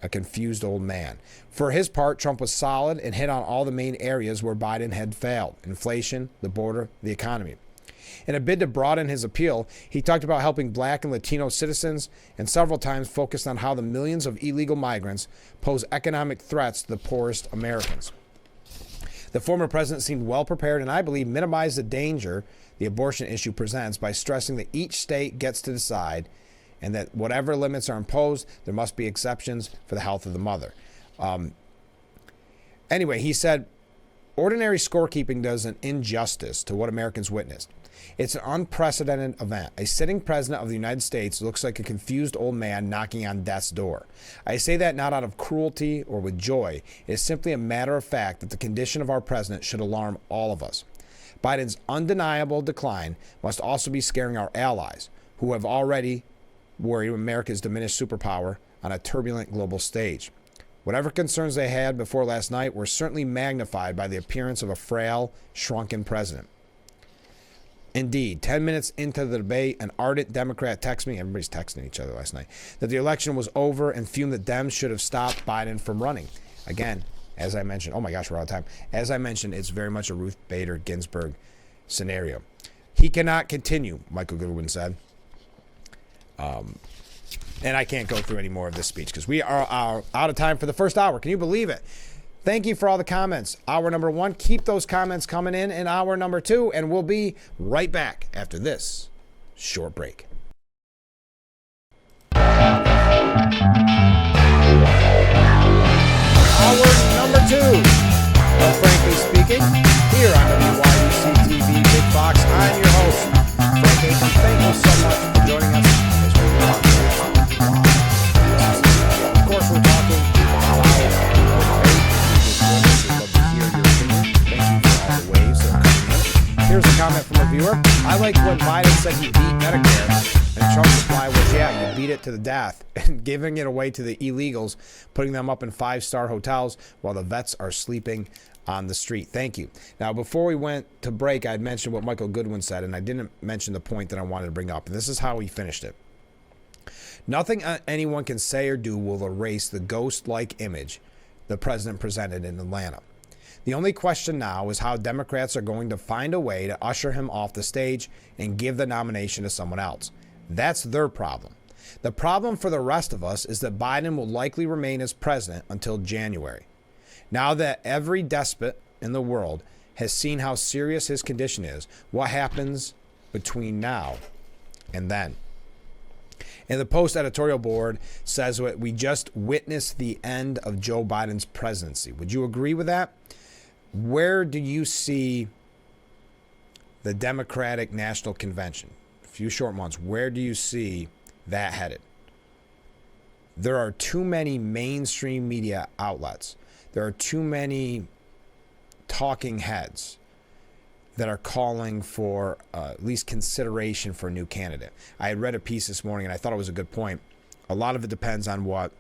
A confused old man. For his part, Trump was solid and hit on all the main areas where Biden had failed. Inflation, the border, the economy. In a bid to broaden his appeal, he talked about helping black and Latino citizens and several times focused on how the millions of illegal migrants pose economic threats to the poorest Americans. The former president seemed well prepared and I believe minimized the danger the abortion issue presents by stressing that each state gets to decide and that whatever limits are imposed, there must be exceptions for the health of the mother. Anyway, he said, ordinary scorekeeping does an injustice to what Americans witnessed. It's an unprecedented event. A sitting president of the United States looks like a confused old man knocking on death's door. I say that not out of cruelty or with joy. It is simply a matter of fact that the condition of our president should alarm all of us. Biden's undeniable decline must also be scaring our allies, who have already worried America's diminished superpower on a turbulent global stage. Whatever concerns they had before last night were certainly magnified by the appearance of a frail, shrunken president. Indeed, 10 minutes into the debate, an ardent Democrat texted me, everybody's texting each other last night, that the election was over and fumed that Dems should have stopped Biden from running. Again, as I mentioned, oh my gosh, we're out of time. As I mentioned, it's very much a Ruth Bader Ginsburg scenario. He cannot continue, Michael Goodwin said. And I can't go through any more of this speech because we are out of time for the first hour. Can you believe it? Thank you for all the comments. Hour number 1, keep those comments coming in hour number 2, and we'll be right back after this short break. Hour number 2, frankly speaking, here on WYUC TV Big Box. I'm your host, Frank Acom. Thank you so much for joining us as we talk. Of course, we're talking about here's a comment from a viewer. I like when Biden said he beat Medicare, and Trump's reply was, yeah, you beat it to the death, and giving it away to the illegals, putting them up in 5-star hotels while the vets are sleeping on the street. Thank you. Now, before we went to break, I had mentioned what Michael Goodwin said, and I didn't mention the point that I wanted to bring up, and this is how he finished it. Nothing anyone can say or do will erase the ghost-like image the president presented in Atlanta. The only question now is how Democrats are going to find a way to usher him off the stage and give the nomination to someone else. That's their problem. The problem for the rest of us is that Biden will likely remain as president until January. Now that every despot in the world has seen how serious his condition is, what happens between now and then? And the Post editorial board says we just witnessed the end of Joe Biden's presidency. Would you agree with that? Where do you see the Democratic National Convention? A few short months. Where do you see that headed? There are too many mainstream media outlets. There are too many talking heads that are calling for at least consideration for a new candidate. I had read a piece this morning, and I thought it was a good point. A lot of it depends on what,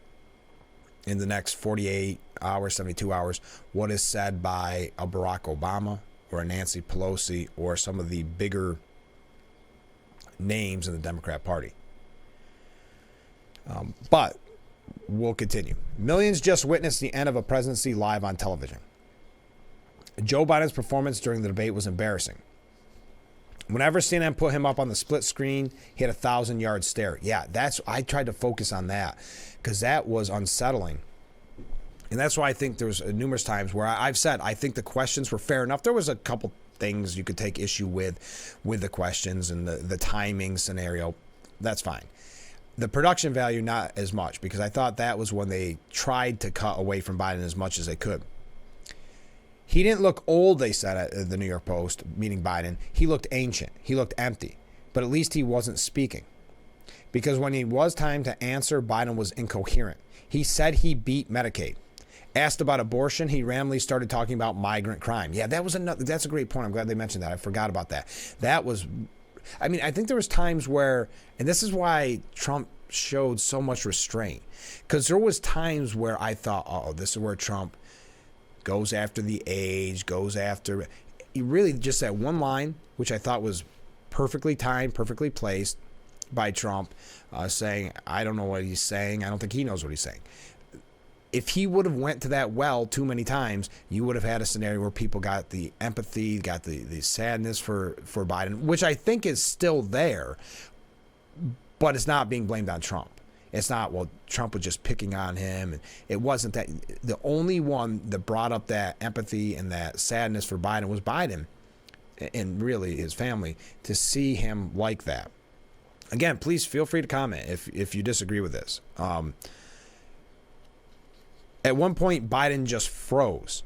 in the next 48 hours, 72 hours, what is said by a Barack Obama or a Nancy Pelosi or some of the bigger names in the Democrat Party. But we'll continue. Millions just witnessed the end of a presidency live on television. Joe Biden's performance during the debate was embarrassing. Whenever CNN put him up on the split screen, he had a 1,000-yard stare. Yeah, I tried to focus on that because that was unsettling. And that's why I think there was numerous times where I've said I think the questions were fair enough. There was a couple things you could take issue with the questions and the timing scenario. That's fine. The production value, not as much, because I thought that was when they tried to cut away from Biden as much as they could. He didn't look old, they said at the New York Post, meaning Biden. He looked ancient. He looked empty. But at least he wasn't speaking. Because when it was time to answer, Biden was incoherent. He said he beat Medicaid. Asked about abortion, he randomly started talking about migrant crime. Yeah, that's a great point. I'm glad they mentioned that. I forgot about that. I think there was times where, and this is why Trump showed so much restraint. Because there was times where I thought, this is where Trump goes after the age, he really just that one line, which I thought was perfectly timed, perfectly placed by Trump, saying, I don't know what he's saying. I don't think he knows what he's saying. If he would have went to that well too many times, you would have had a scenario where people got the empathy, got the sadness for Biden, which I think is still there, but it's not being blamed on Trump. It's not, well, Trump was just picking on him. It wasn't that. The only one that brought up that empathy and that sadness for Biden was Biden and really his family, to see him like that. Again, please feel free to comment if you disagree with this. At one point, Biden just froze.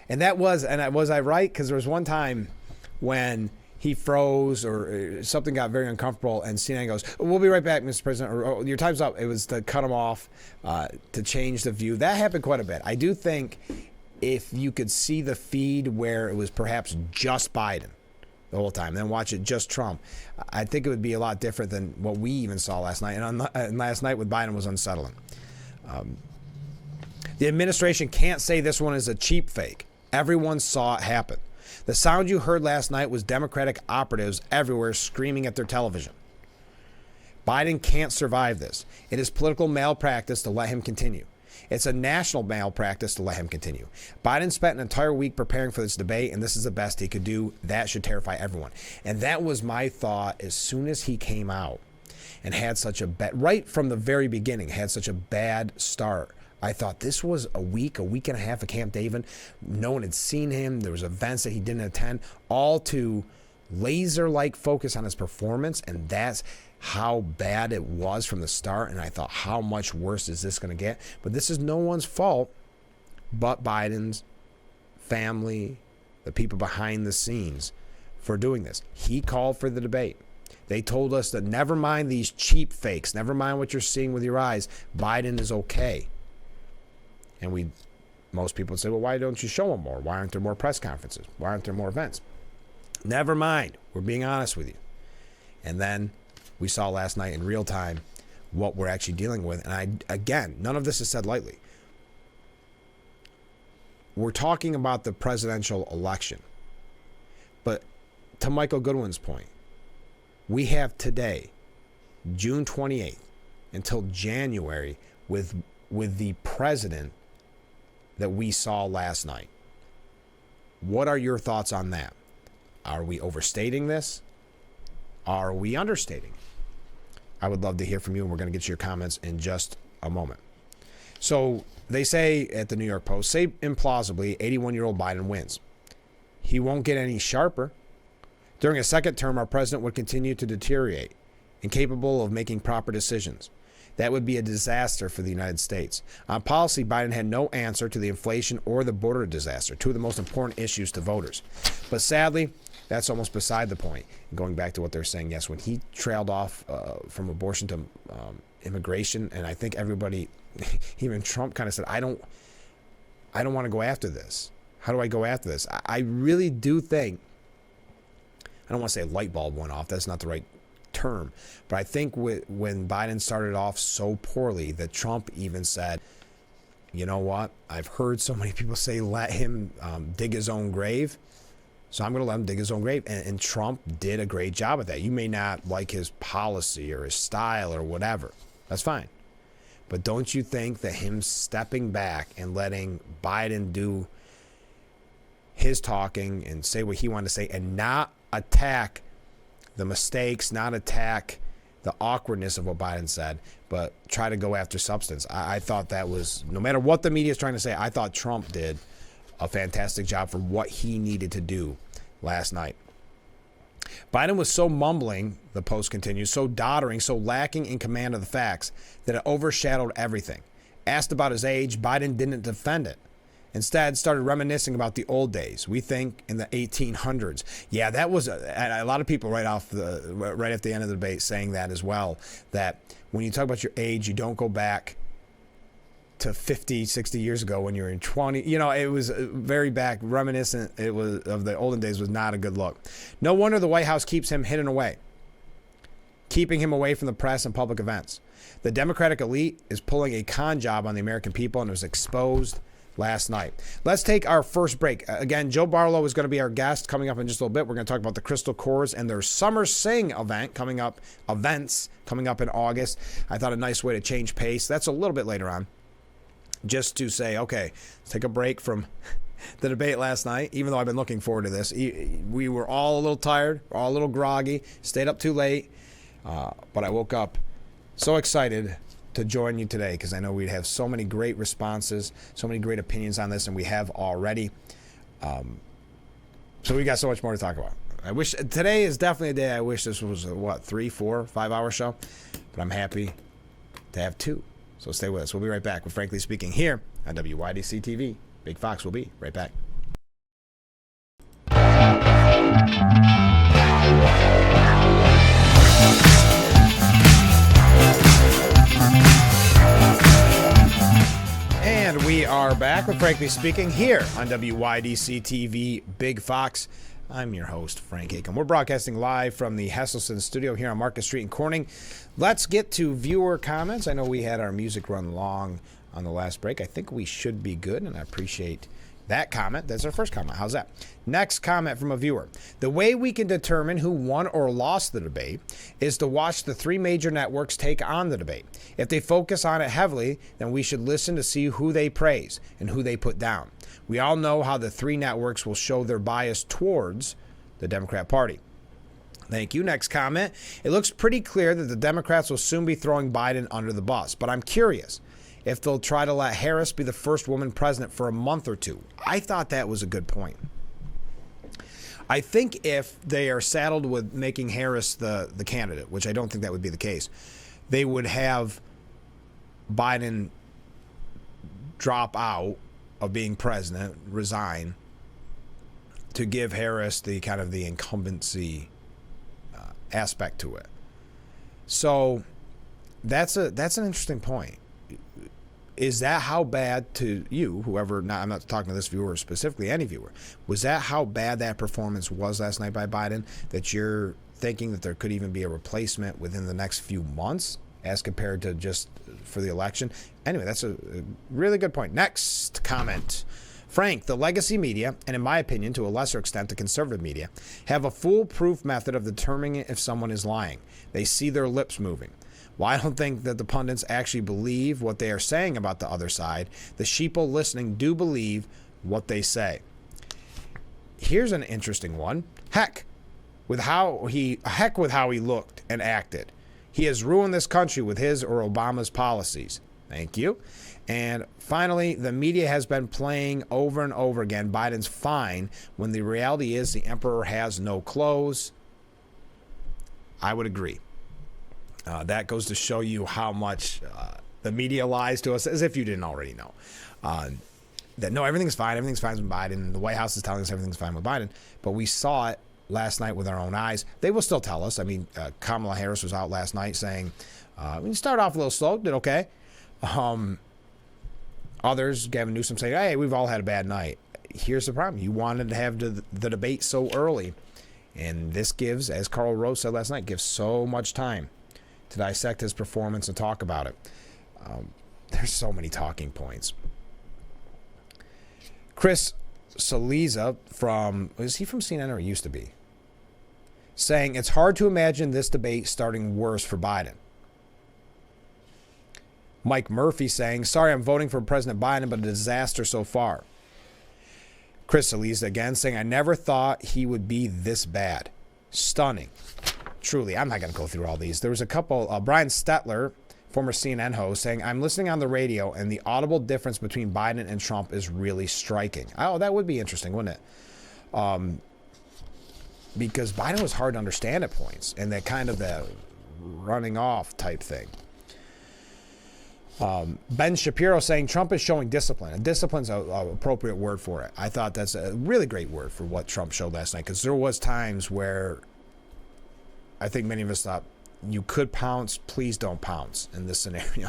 And was I right? Because there was one time when he froze or something got very uncomfortable, and CNN goes, we'll be right back, Mr. President, or your time's up. It was to cut him off, to change the view. That happened quite a bit. I do think if you could see the feed where it was perhaps just Biden the whole time, then watch it just Trump, I think it would be a lot different than what we even saw last night. And last night with Biden was unsettling. The administration can't say this one is a cheap fake. Everyone saw it happen. The sound you heard last night was Democratic operatives everywhere screaming at their television. Biden can't survive this. It is political malpractice to let him continue. It's a national malpractice to let him continue. Biden spent an entire week preparing for this debate, and this is the best he could do. That should terrify everyone. And that was my thought as soon as he came out and had such a bad, right from the very beginning, had such a bad start. I thought this was a week and a half of Camp David. No one had seen him. There was events that he didn't attend, all to laser-like focus on his performance, and that's how bad it was from the start. And I thought, how much worse is this going to get? But this is no one's fault but Biden's, family, the people behind the scenes for doing this. He called for the debate. They told us that never mind these cheap fakes, never mind what you're seeing with your eyes, Biden is okay. And most people would say, well, why don't you show them more? Why aren't there more press conferences? Why aren't there more events? Never mind. We're being honest with you. And then we saw last night in real time what we're actually dealing with. And again, none of this is said lightly. We're talking about the presidential election. But to Michael Goodwin's point, we have today, June 28th, until January with the president that we saw last night. What are your thoughts on that? Are we overstating this? Are we understating? I would love to hear from you, and we're going to get to your comments in just a moment. So they say at the New York Post, say implausibly, 81-year-old Biden wins. He won't get any sharper. During a second term, our president would continue to deteriorate. incapable of making proper decisions. That would be a disaster for the United States. On policy, Biden had no answer to the inflation or the border disaster, two of the most important issues to voters. But sadly, that's almost beside the point. Going back to what they're saying, yes, when he trailed off from abortion to immigration, and I think everybody, even Trump, kind of said, I don't want to go after this. How do I go after this? I really do think, I don't want to say a light bulb went off. That's not the right term. But I think when Biden started off so poorly that Trump even said, you know what? I've heard so many people say, let him dig his own grave. So I'm going to let him dig his own grave. And Trump did a great job of that. You may not like his policy or his style or whatever. That's fine. But don't you think that him stepping back and letting Biden do his talking and say what he wanted to say and not attack the mistakes, not attack the awkwardness of what Biden said, but try to go after substance? I thought that was, no matter what the media is trying to say, I thought Trump did a fantastic job for what he needed to do last night. Biden was so mumbling, the Post continues, so doddering, so lacking in command of the facts that it overshadowed everything. Asked about his age, Biden didn't defend it. Instead, started reminiscing about the old days. We think in the 1800s. Yeah, that was a lot of people right at the end of the debate saying that as well, that when you talk about your age, you don't go back to 50, 60 years ago when you were in 20. You know, it was very back, reminiscent. It was of the olden days, was not a good look. No wonder the White House keeps him hidden away, keeping him away from the press and public events. The Democratic elite is pulling a con job on the American people, and it was exposed last night. Let's take our first break. Again, Joe Barlow is going to be our guest coming up in just a little bit. We're going to talk about the Crystal Cores and their Summer Sing events coming up in August. I thought a nice way to change pace. That's a little bit later on. Just to say, okay, let's take a break from the debate last night, even though I've been looking forward to this. We were all a little tired, all a little groggy, stayed up too late, but I woke up so excited to join you today because I know we'd have so many great responses, so many great opinions on this, and we have already. So we got so much more to talk about. I wish today is definitely a day I wish this was a 3, 4, 5 hour show, but I'm happy to have 2. So stay with us. We'll be right back with Frankly Speaking here on WYDC TV. Big Fox will be right back. And we are back with Frankly Speaking here on WYDC TV, Big Fox. I'm your host, Frank Aiken. We're broadcasting live from the Hesselson studio here on Market Street in Corning. Let's get to viewer comments. I know we had our music run long on the last break. I think we should be good, and I appreciate that comment. That's our first comment. How's that? Next comment from a viewer. The way we can determine who won or lost the debate is to watch the 3 major networks take on the debate. If they focus on it heavily, then we should listen to see who they praise and who they put down. We all know how the 3 networks will show their bias towards the Democrat Party. Thank you. Next comment. It looks pretty clear that the Democrats will soon be throwing Biden under the bus, but I'm curious if they'll try to let Harris be the first woman president for a month or 2. I thought that was a good point. I think if they are saddled with making Harris the candidate, which I don't think that would be the case, they would have Biden drop out of being president, resign, to give Harris the kind of the incumbency aspect to it. So that's an interesting point. Is that how bad to you, whoever, I'm not talking to this viewer specifically, any viewer, was that how bad that performance was last night by Biden, that you're thinking that there could even be a replacement within the next few months as compared to just for the election? Anyway, that's a really good point. Next comment. Frank, the legacy media, and in my opinion, to a lesser extent, the conservative media, have a foolproof method of determining if someone is lying. They see their lips moving. Well, I don't think that the pundits actually believe what they are saying about the other side. The sheeple listening do believe what they say. Here's an interesting one. Heck with how he looked and acted. He has ruined this country with his or Obama's policies. Thank you. And finally, the media has been playing over and over again Biden's fine when the reality is the emperor has no clothes. I would agree. That goes to show you how much the media lies to us, as if you didn't already know. That no, everything's fine with Biden. The White House is telling us everything's fine with Biden, but we saw it last night with our own eyes. They will still tell us. I mean, Kamala Harris was out last night saying, we started off a little slow, did okay. Others, Gavin Newsom, saying, hey, we've all had a bad night. Here's the problem. You wanted to have the debate so early, and this gives, as Karl Rove said last night, gives so much time to dissect his performance and talk about it. There's so many talking points. Chris Cillizza is he from CNN or used to be? Saying it's hard to imagine this debate starting worse for Biden. Mike Murphy saying, sorry, I'm voting for President Biden, but a disaster so far. Chris Cillizza again saying, I never thought he would be this bad. Stunning. Truly, I'm not going to go through all these. There was a couple, Brian Stetler, former CNN host, saying, I'm listening on the radio and the audible difference between Biden and Trump is really striking. Oh, that would be interesting, wouldn't it? Because Biden was hard to understand at points, and that kind of the running off type thing. Ben Shapiro saying Trump is showing discipline, and discipline's an appropriate word for it. I thought that's a really great word for what Trump showed last night, because there was times where I think many of us thought, you could pounce, please don't pounce in this scenario.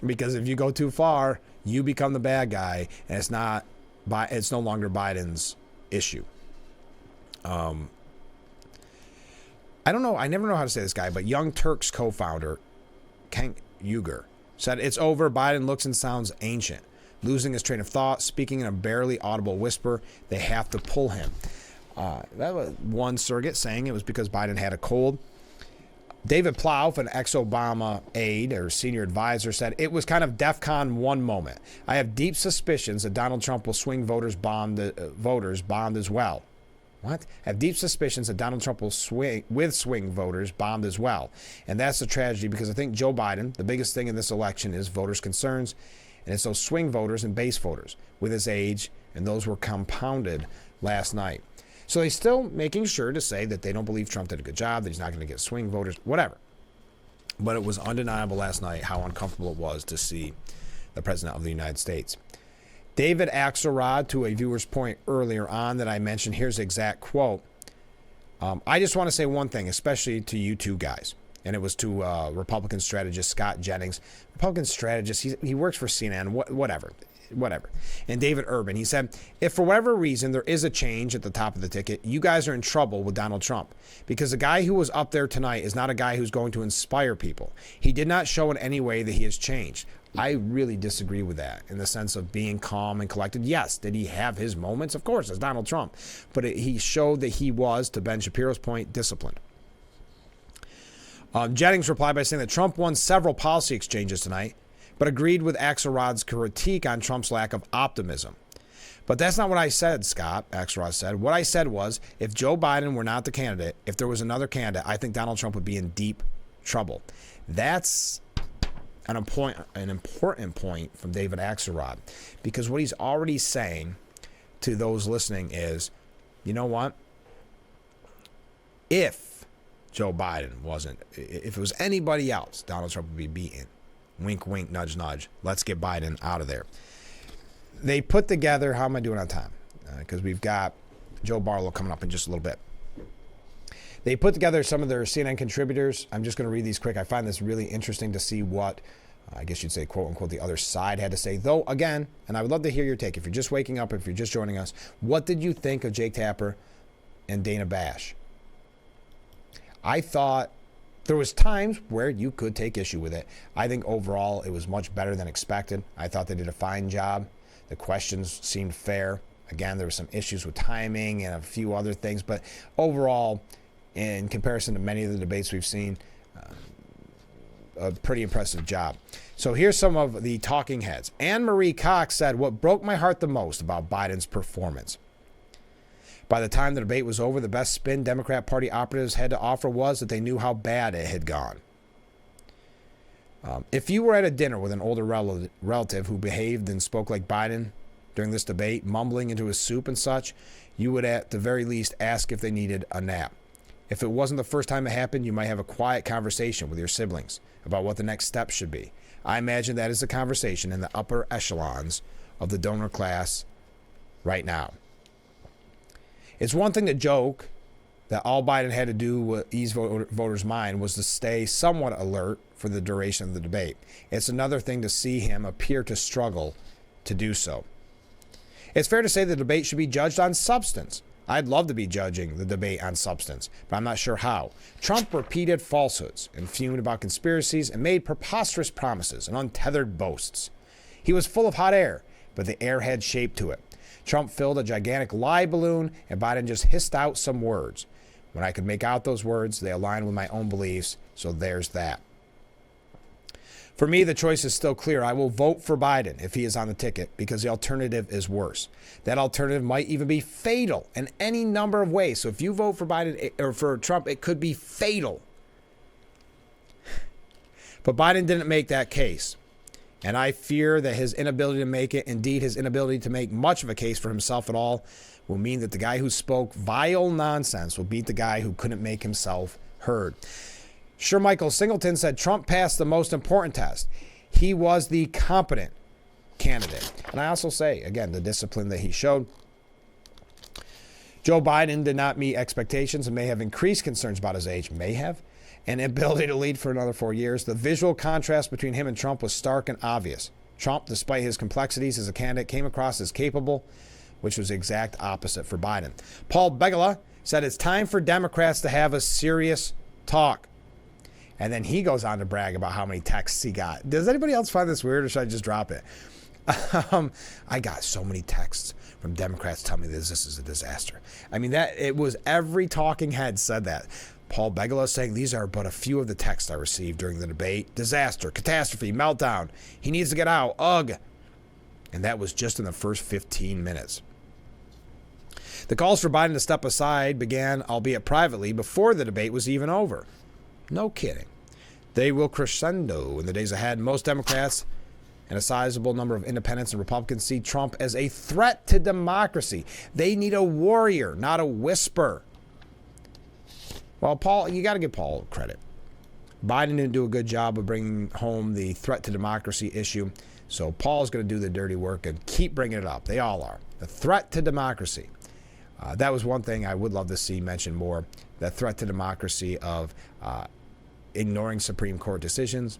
Because if you go too far, you become the bad guy, and it's no longer Biden's issue. I don't know. I never know how to say this guy, but Young Turks co-founder Cenk Uygur said, it's over. Biden looks and sounds ancient, losing his train of thought, speaking in a barely audible whisper. They have to pull him. That was one surrogate saying it was because Biden had a cold. David Plouffe, an ex-Obama aide or senior advisor, said it was kind of DEFCON 1 moment. I have deep suspicions that Donald Trump will swing voters bond as well. What? I have deep suspicions that Donald Trump will swing voters bombed as well. And that's a tragedy, because I think Joe Biden, the biggest thing in this election is voters' concerns. And it's those swing voters and base voters with his age, and those were compounded last night. So they're still making sure to say that they don't believe Trump did a good job, that he's not going to get swing voters, whatever. But it was undeniable last night how uncomfortable it was to see the President of the United States. David Axelrod, to a viewer's point earlier on that I mentioned, here's the exact quote. I just want to say one thing, especially to you two guys. And it was to Republican strategist Scott Jennings. Republican strategist, he works for CNN, whatever. And David Urban, he said, if for whatever reason there is a change at the top of the ticket, you guys are in trouble with Donald Trump, because the guy who was up there tonight is not a guy who's going to inspire people. He did not show in any way that he has changed. I really disagree with that in the sense of being calm and collected. Yes, did he have his moments? Of course, as Donald Trump. But he showed that he was, to Ben Shapiro's point, disciplined. Jennings replied by saying that Trump won several policy exchanges tonight, but agreed with Axelrod's critique on Trump's lack of optimism. But that's not what I said, Scott, Axelrod said. What I said was, if Joe Biden were not the candidate, if there was another candidate, I think Donald Trump would be in deep trouble. That's an important point from David Axelrod, because what he's already saying to those listening is, you know what? If Joe Biden wasn't, if it was anybody else, Donald Trump would be beaten. Wink, wink, nudge, nudge. Let's get Biden out of there. They put together, how am I doing on time? Because we've got Joe Barlow coming up in just a little bit. They put together some of their CNN contributors. I'm just going to read these quick. I find this really interesting to see what, I guess you'd say, quote unquote, the other side had to say. Though, again, and I would love to hear your take. If you're just waking up, if you're just joining us, what did you think of Jake Tapper and Dana Bash? I thought there was times where you could take issue with it. I think overall it was much better than expected. I thought they did a fine job. The questions seemed fair. Again, there were some issues with timing and a few other things, but overall, in comparison to many of the debates we've seen, a pretty impressive job. So here's some of the talking heads. Anne Marie Cox said, what broke my heart the most about Biden's performance. By the time the debate was over, the best spin Democrat Party operatives had to offer was that they knew how bad it had gone. If you were at a dinner with an older relative who behaved and spoke like Biden during this debate, mumbling into his soup and such, you would at the very least ask if they needed a nap. If it wasn't the first time it happened, you might have a quiet conversation with your siblings about what the next step should be. I imagine that is a conversation in the upper echelons of the donor class right now. It's one thing to joke that all Biden had to do with ease voters' mind was to stay somewhat alert for the duration of the debate. It's another thing to see him appear to struggle to do so. It's fair to say the debate should be judged on substance. I'd love to be judging the debate on substance, but I'm not sure how. Trump repeated falsehoods and fumed about conspiracies and made preposterous promises and untethered boasts. He was full of hot air, but the air had shape to it. Trump filled a gigantic lie balloon, and Biden just hissed out some words. When I could make out those words, they aligned with my own beliefs, so there's that. For me, the choice is still clear. I will vote for Biden if he is on the ticket because the alternative is worse. That alternative might even be fatal in any number of ways. So if you vote for Biden or for Trump, it could be fatal. But Biden didn't make that case. And I fear that his inability to make it, indeed his inability to make much of a case for himself at all, will mean that the guy who spoke vile nonsense will beat the guy who couldn't make himself heard. Sure, Michael Singleton said Trump passed the most important test. He was the competent candidate. And I also say, again, the discipline that he showed. Joe Biden did not meet expectations and may have increased concerns about his age. May have. And ability to lead for another 4 years. The visual contrast between him and Trump was stark and obvious. Trump, despite his complexities as a candidate, came across as capable, which was the exact opposite for Biden. Paul Begala said it's time for Democrats to have a serious talk. And then he goes on to brag about how many texts he got. Does anybody else find this weird, or should I just drop it? I got so many texts from Democrats telling me this is a disaster. I mean, that it was every talking head said that. Paul Begala saying these are but a few of the texts I received during the debate. Disaster, catastrophe, meltdown. He needs to get out. Ugh. And that was just in the first 15 minutes. The calls for Biden to step aside began, albeit privately, before the debate was even over. No kidding. They will crescendo in the days ahead. Most Democrats and a sizable number of independents and Republicans see Trump as a threat to democracy. They need a warrior, not a whisper. Well, Paul, you got to give Paul credit. Biden didn't do a good job of bringing home the threat to democracy issue, so Paul's going to do the dirty work and keep bringing it up. They all are. The threat to democracy. That was one thing I would love to see mentioned more. The threat to democracy of ignoring Supreme Court decisions,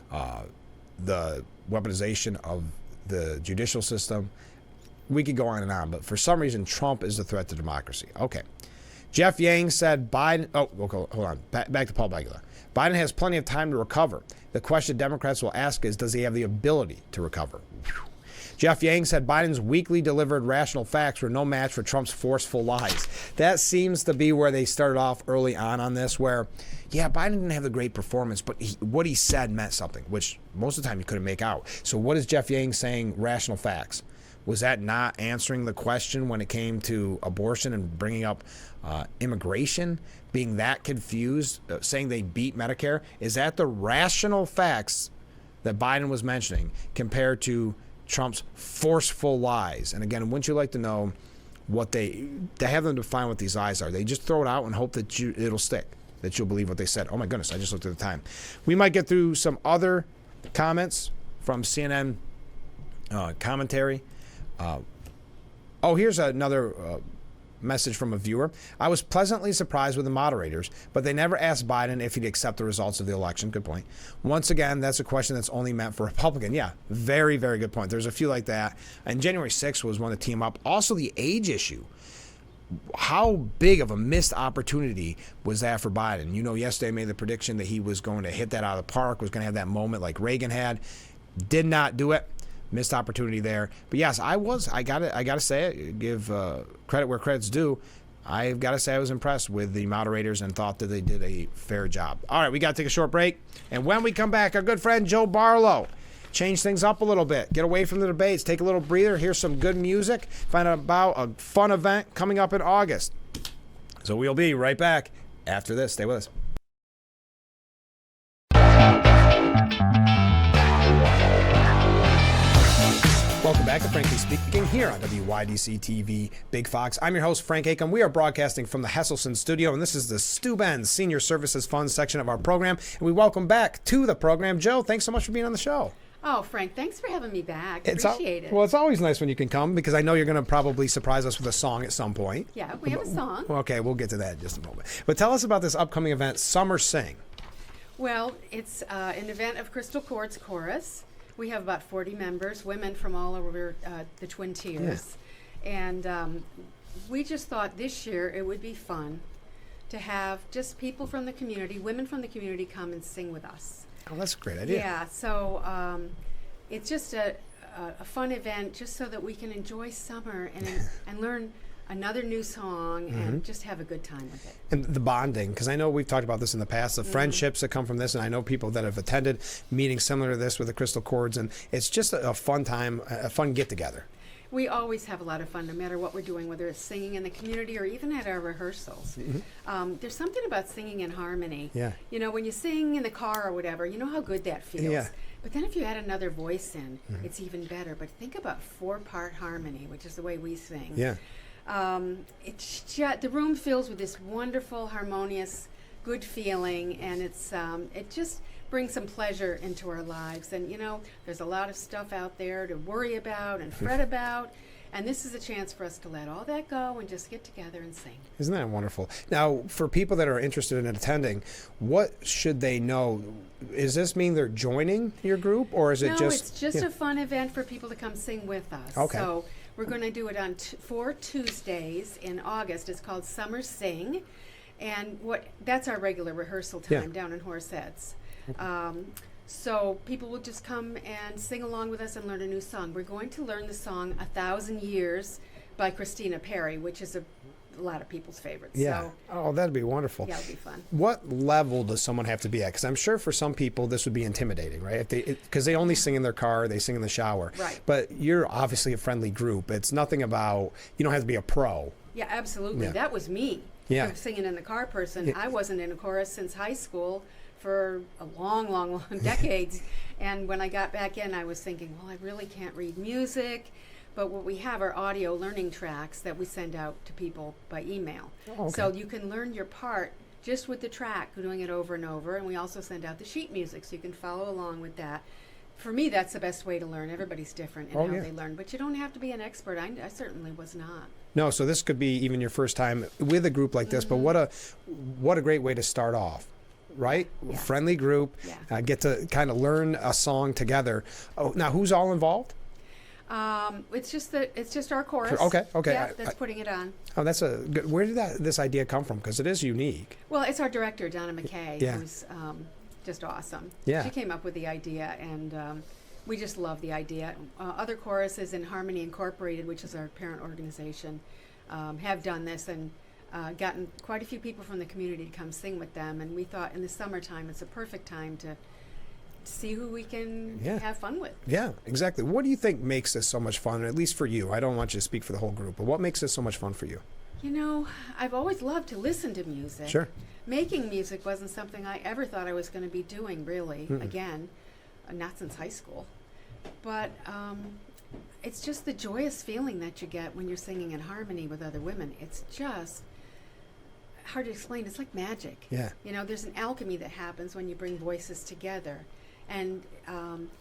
the weaponization of the judicial system. We could go on and on, but for some reason, Trump is the threat to democracy. Okay. Jeff Yang said Biden... Oh, okay, hold on. Back to Paul Begala. Biden has plenty of time to recover. The question Democrats will ask is, does he have the ability to recover? Whew. Jeff Yang said Biden's weakly delivered rational facts were no match for Trump's forceful lies. That seems to be where they started off early on this, where, yeah, Biden didn't have the great performance, but what he said meant something, which most of the time you couldn't make out. So what is Jeff Yang saying rational facts? Was that not answering the question when it came to abortion and bringing up immigration? Being that confused, saying they beat Medicare? Is that the rational facts that Biden was mentioning compared to Trump's forceful lies? And again, wouldn't you like to know what they have them define what these lies are? They just throw it out and hope that it'll stick, that you'll believe what they said. Oh my goodness, I just looked at the time. We might get through some other comments from CNN commentary. Here's another message from a viewer. I was pleasantly surprised with the moderators, but they never asked Biden if he'd accept the results of the election. Good point. Once again, that's a question that's only meant for Republican. Yeah, very, very good point. There's a few like that. And January 6th was one to team up. Also, the age issue. How big of a missed opportunity was that for Biden? You know, yesterday I made the prediction that he was going to hit that out of the park, was going to have that moment like Reagan had. Did not do it. Missed opportunity there. But yes, I gotta say it, give credit where credit's due. I've got to say I was impressed with the moderators and thought that they did a fair job. All right, we got to take a short break. And when we come back, our good friend Joe Barlow. Change things up a little bit. Get away from the debates. Take a little breather. Hear some good music. Find out about a fun event coming up in August. So we'll be right back after this. Stay with us. Welcome back. back to Frankly Speaking here on WYDC TV Big Fox. I'm your host, Frank Acom. We are broadcasting from the Hesselson studio, and this is the Stu Benz Senior Services Fund section of our program. And we welcome back to the program Joe. Thanks so much for being on the show. Oh, Frank, thanks for having me back. Appreciate it. Well, it's always nice when you can come because I know you're going to probably surprise us with a song at some point. Yeah, we have a song. Okay, we'll get to that in just a moment. But tell us about this upcoming event, Summer Sing. Well, it's an event of Crystal Chords Chorus. We have about 40 members, women from all over the Twin Tiers. Yeah. And we just thought this year it would be fun to have just people from the community, women from the community, come and sing with us. Oh, that's a great idea. Yeah, so it's just a fun event just so that we can enjoy summer and learn another new song and just have a good time with it. And the bonding, because I know we've talked about this in the past, the friendships that come from this, and I know people that have attended meetings similar to this with the Crystal Chords, and it's just a fun time, a fun get-together. We always have a lot of fun, no matter what we're doing, whether it's singing in the community or even at our rehearsals. There's something about singing in harmony. Yeah. You know, when you sing in the car or whatever, you know how good that feels. Yeah. But then if you add another voice in, it's even better. But think about 4-part harmony, which is the way we sing. Yeah. It's just, the room fills with this wonderful, harmonious, good feeling, and it just brings some pleasure into our lives. And you know, there's a lot of stuff out there to worry about and fret about, and this is a chance for us to let all that go and just get together and sing. Isn't that wonderful? Now, for people that are interested in attending, what should they know? Does this mean they're joining your group, or is it just... No, it's just a fun event for people to come sing with us. Okay. So we're going to do it on 4 Tuesdays in August. It's called Summer Sing, and that's our regular rehearsal time down in Horseheads. So people will just come and sing along with us and learn a new song. We're going to learn the song 1,000 Years by Christina Perri, which is a lot of people's favorites. Yeah. So, oh, that'd be wonderful. yeah, it'll be fun. What level does someone have to be at? Because I'm sure for some people this would be intimidating, right? Because they only sing in their car, they sing in the shower. Right. But you're obviously a friendly group. It's nothing about, you don't have to be a pro. Yeah, absolutely. Yeah. That was me. Yeah. A singing in the car person. Yeah. I wasn't in a chorus since high school for a long decades. And when I got back in, I was thinking, well, I really can't read music. But what we have are audio learning tracks that we send out to people by email. Oh, okay. So you can learn your part just with the track, doing it over and over. And we also send out the sheet music so you can follow along with that. For me, that's the best way to learn. Everybody's different in how they learn. But you don't have to be an expert. I certainly was not. No, so this could be even your first time with a group like this, but what a great way to start off. Right? Yeah. Friendly group, get to kind of learn a song together. Oh, now who's all involved? It's just our chorus. Okay. Yeah, that's putting it on. Oh, that's a good. Where did this idea come from? Because it is unique. Well, it's our director, Donna McKay, Yeah. who's just awesome. Yeah. She came up with the idea, and we just love the idea. Other choruses in Harmony Incorporated, which is our parent organization, have done this and gotten quite a few people from the community to come sing with them. And we thought in the summertime it's a perfect time to see who we can have fun with. Yeah, exactly. What do you think makes this so much fun, at least for you? I don't want you to speak for the whole group, but what makes this so much fun for you? You know, I've always loved to listen to music. Sure. Making music wasn't something I ever thought I was going to be doing, really, again, not since high school. But it's just the joyous feeling that you get when you're singing in harmony with other women. It's just hard to explain. It's like magic. Yeah. You know, there's an alchemy that happens when you bring voices together. And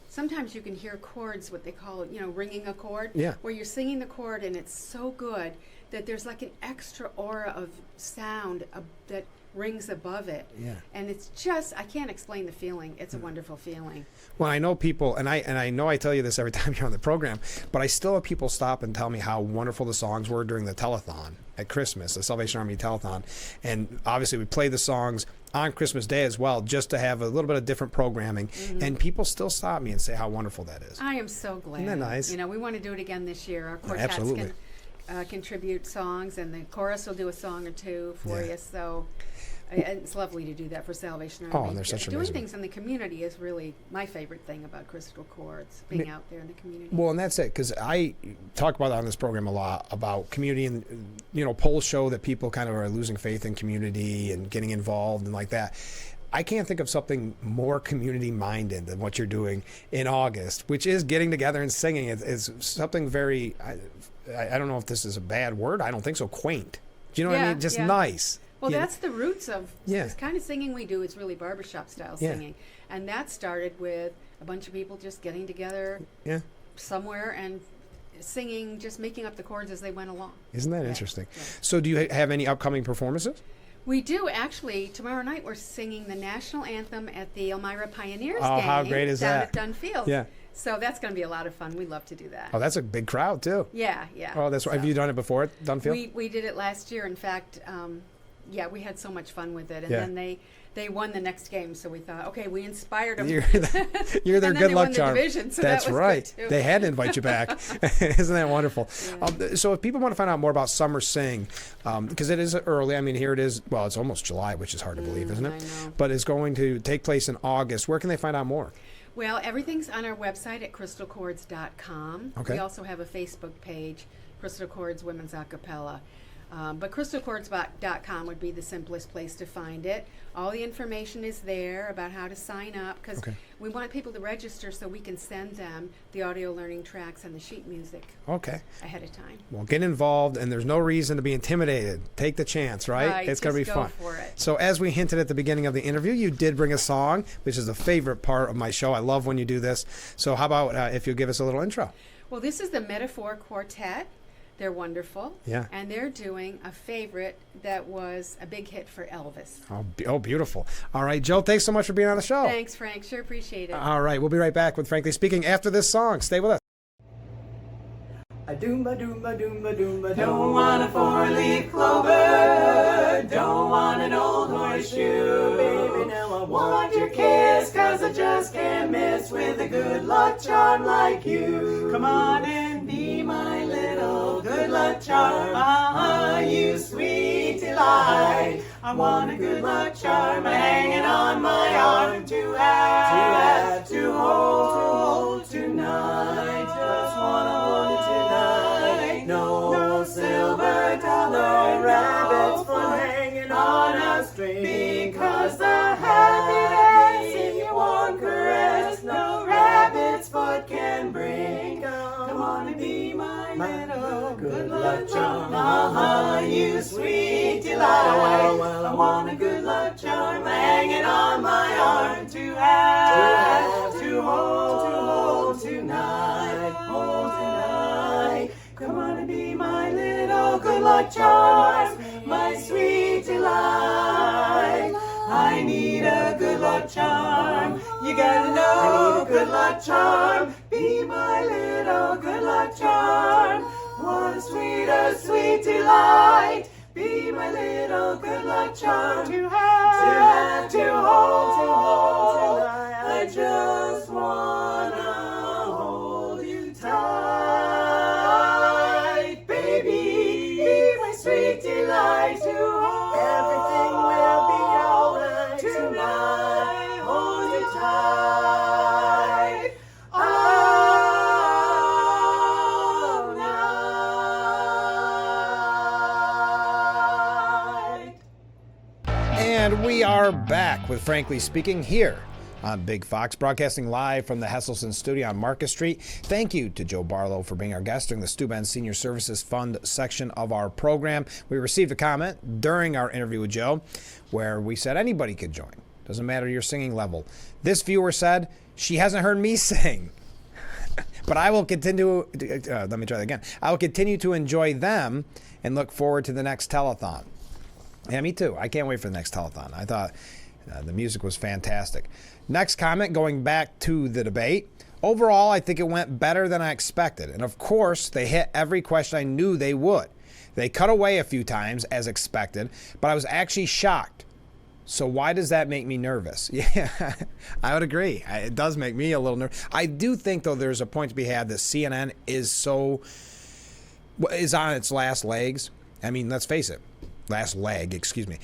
sometimes you can hear chords, what they call, ringing a chord, where you're singing the chord and it's so good that there's like an extra aura of sound that rings above it. Yeah. And it's just, I can't explain the feeling. It's a wonderful feeling. Well, I know people, and I know I tell you this every time you're on the program, but I still have people stop and tell me how wonderful the songs were during the telethon at Christmas, the Salvation Army telethon. And obviously we play the songs on Christmas Day as well, just to have a little bit of different programming. And people still stop me and say how wonderful that is. I am so glad. Isn't that nice? We want to do it again this year. Our quartets Absolutely. can contribute songs, and the chorus will do a song or two for you. So it's lovely to do that for Salvation Army. Oh, and they're such doing amazing. things in the community is really my favorite thing about Crystal Chords, being out there in the community. Well, and that's it, because I talk about on this program a lot about community, and polls show that people kind of are losing faith in community and getting involved and like that. I can't think of something more community minded than what you're doing in August, which is getting together and singing. It's something very, I don't know if this is a bad word. I don't think so. Quaint. Do you know what I Yeah, mean? Just yeah. nice. Well, You know? that's the roots of Yeah. this kind of singing we do. It's really barbershop style Yeah. singing. And that started with a bunch of people just getting together Yeah. somewhere and singing, just making up the chords as they went along. Isn't that Yeah, interesting? yeah. So do you have any upcoming performances? We do, actually. Tomorrow night we're singing the national anthem at the Elmira Pioneers Oh, game how great is down that? at Dunfield. Yeah. So that's going to be a lot of fun. We love to do that. Oh, that's a big crowd too. Yeah, yeah. Oh, that's right. Have So you done it before at Dunfield? we did it last year. In fact, yeah, we had so much fun with it. And Yeah. then they won the next game, so we thought, okay, we inspired them. You're their And then good they luck won the charm. division, so That's that was right. good, too. They had to invite you back. Isn't that wonderful? Yeah. So if people want to find out more about Summer Sing, because it is early. I mean, here it is. Well, it's almost July, which is hard to believe, isn't it? I know. But it's going to take place in August. Where can they find out more? Well, everything's on our website at crystalchords.com. Okay. We also have a Facebook page, Crystal Chords Women's Acapella. But crystalchords.com would be the simplest place to find it. All the information is there about how to sign up, because Okay. we want people to register so we can send them the audio learning tracks and the sheet music Okay. ahead of time. Well, get involved, and there's no reason to be intimidated. Take the chance, right? Right, It's going to be just go fun. for it. So, as we hinted at the beginning of the interview, you did bring a song, which is a favorite part of my show. I love when you do this. So, how about if you give us a little intro? Well, this is the Metaphor Quartet. They're wonderful. Yeah. And they're doing a favorite that was a big hit for Elvis. Oh, beautiful. All right, Joe, thanks so much for being on the show. Thanks, Frank. Sure appreciate it. All right, we'll be right back with Frankly Speaking after this song. Stay with us. A doomba doomba doomba doomba. Don't want a four-leaf clover. Don't want an old horseshoe. Baby, now I want your kiss, 'cause I just can't miss with a good luck charm like you. Come on and be my little good luck charm. You sweet delight. I want a good luck charm hanging on my arm to have, to hold tonight. Just wanna hold it tonight. No silver dollar rabbits foot hanging on a string. Because the happiness in your warm caress no rabbit's foot can bring. Come on and be my little good luck charm. You sweet delight. I want a good luck charm hanging on my arm to have, to hold tonight. Hold tonight. Come on and be my little good luck charm, my sweet delight. I need a good luck charm. You gotta know, good luck charm. Be my little good luck charm. What a sweet delight. Be my little good luck charm. To have, to hold tonight. I just wanna hold you tight, baby. Be my sweet delight. To hold. Everything will be alright tonight. Hold you tight. All night. And we are back with Frankly Speaking here on Big Fox, broadcasting live from the Hesselson studio on Marcus Street. Thank you to Joe Barlow for being our guest during the Steuben Senior Services Fund section of our program. We received a comment during our interview with Joe where we said anybody could join. Doesn't matter your singing level. This viewer said she hasn't heard me sing. But I will continue, let me try that again. I will continue to enjoy them and look forward to the next telethon. Yeah, me too. I can't wait for the next telethon. I thought the music was fantastic. Next comment, going back to the debate. Overall, I think it went better than I expected. And of course, they hit every question I knew they would. They cut away a few times, as expected, but I was actually shocked. So why does that make me nervous? Yeah, I would agree. It does make me a little nervous. I do think, though, there's a point to be had that CNN is on its last legs. I mean, let's face it. last leg, excuse me.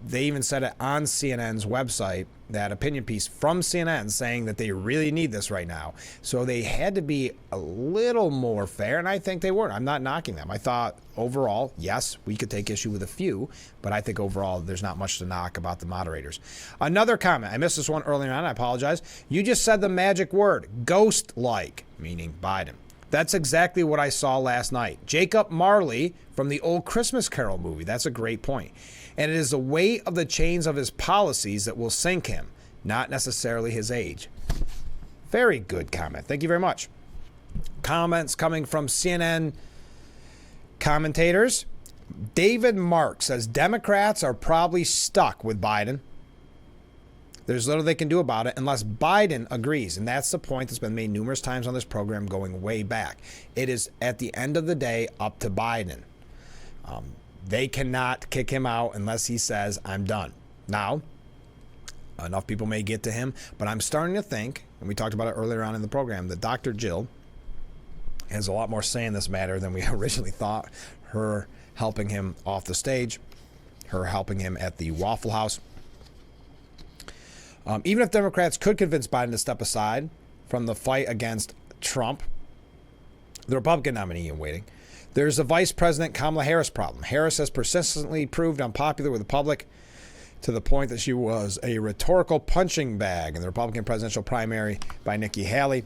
They even said it on CNN's website, that opinion piece from CNN saying that they really need this right now. So they had to be a little more fair, and I think they were. I'm not knocking them. I thought overall, yes, we could take issue with a few, but I think overall there's not much to knock about the moderators. Another comment. I missed this one earlier on. I apologize. You just said the magic word, ghost-like, meaning Biden. That's exactly what I saw last night. Jacob Marley from the old Christmas Carol movie. That's a great point. And it is the weight of the chains of his policies that will sink him, not necessarily his age. Very good comment. Thank you very much. Comments coming from CNN commentators. David Mark says Democrats are probably stuck with Biden. There's little they can do about it unless Biden agrees. And that's the point that's been made numerous times on this program going way back. It is, at the end of the day, up to Biden. They cannot kick him out unless he says, I'm done. Now, enough people may get to him, but I'm starting to think, and we talked about it earlier on in the program, that Dr. Jill has a lot more say in this matter than we originally thought. Her helping him off the stage, her helping him at the Waffle House. Even if Democrats could convince Biden to step aside from the fight against Trump, the Republican nominee in waiting, there's a Vice President Kamala Harris problem. Harris has persistently proved unpopular with the public to the point that she was a rhetorical punching bag in the Republican presidential primary by Nikki Haley.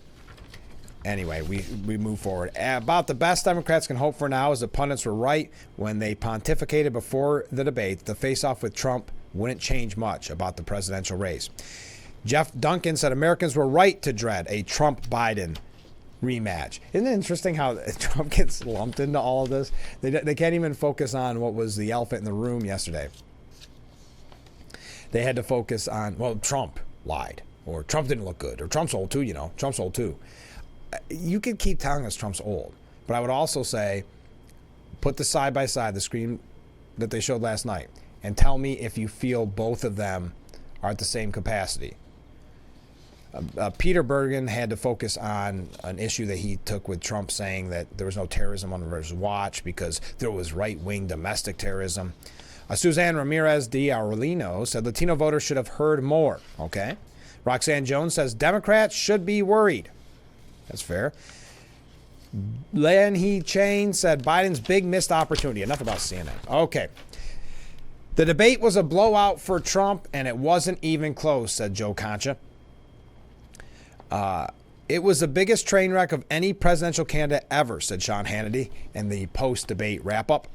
Anyway, we move forward. About the best Democrats can hope for now is the pundits were right when they pontificated before the debate. The face-off with Trump wouldn't change much about the presidential race. Jeff Duncan said Americans were right to dread a Trump-Biden rematch. Isn't it interesting how Trump gets lumped into all of this? They can't even focus on what was the elephant in the room yesterday. They had to focus on, well, Trump lied, or Trump didn't look good, or Trump's old too, you know. Trump's old too. You could keep telling us Trump's old, but I would also say, put the side by side, the screen that they showed last night, and tell me if you feel both of them are at the same capacity. Peter Bergen had to focus on an issue that he took with Trump, saying that there was no terrorism under his watch because there was right-wing domestic terrorism. Suzanne Ramirez de Aurelino said Latino voters should have heard more. Okay. Roxanne Jones says Democrats should be worried. That's fair. Len He Chain said Biden's big missed opportunity. Enough about CNN. Okay. The debate was a blowout for Trump, and it wasn't even close, said Joe Concha. It was the biggest train wreck of any presidential candidate ever, said Sean Hannity in the post-debate wrap-up.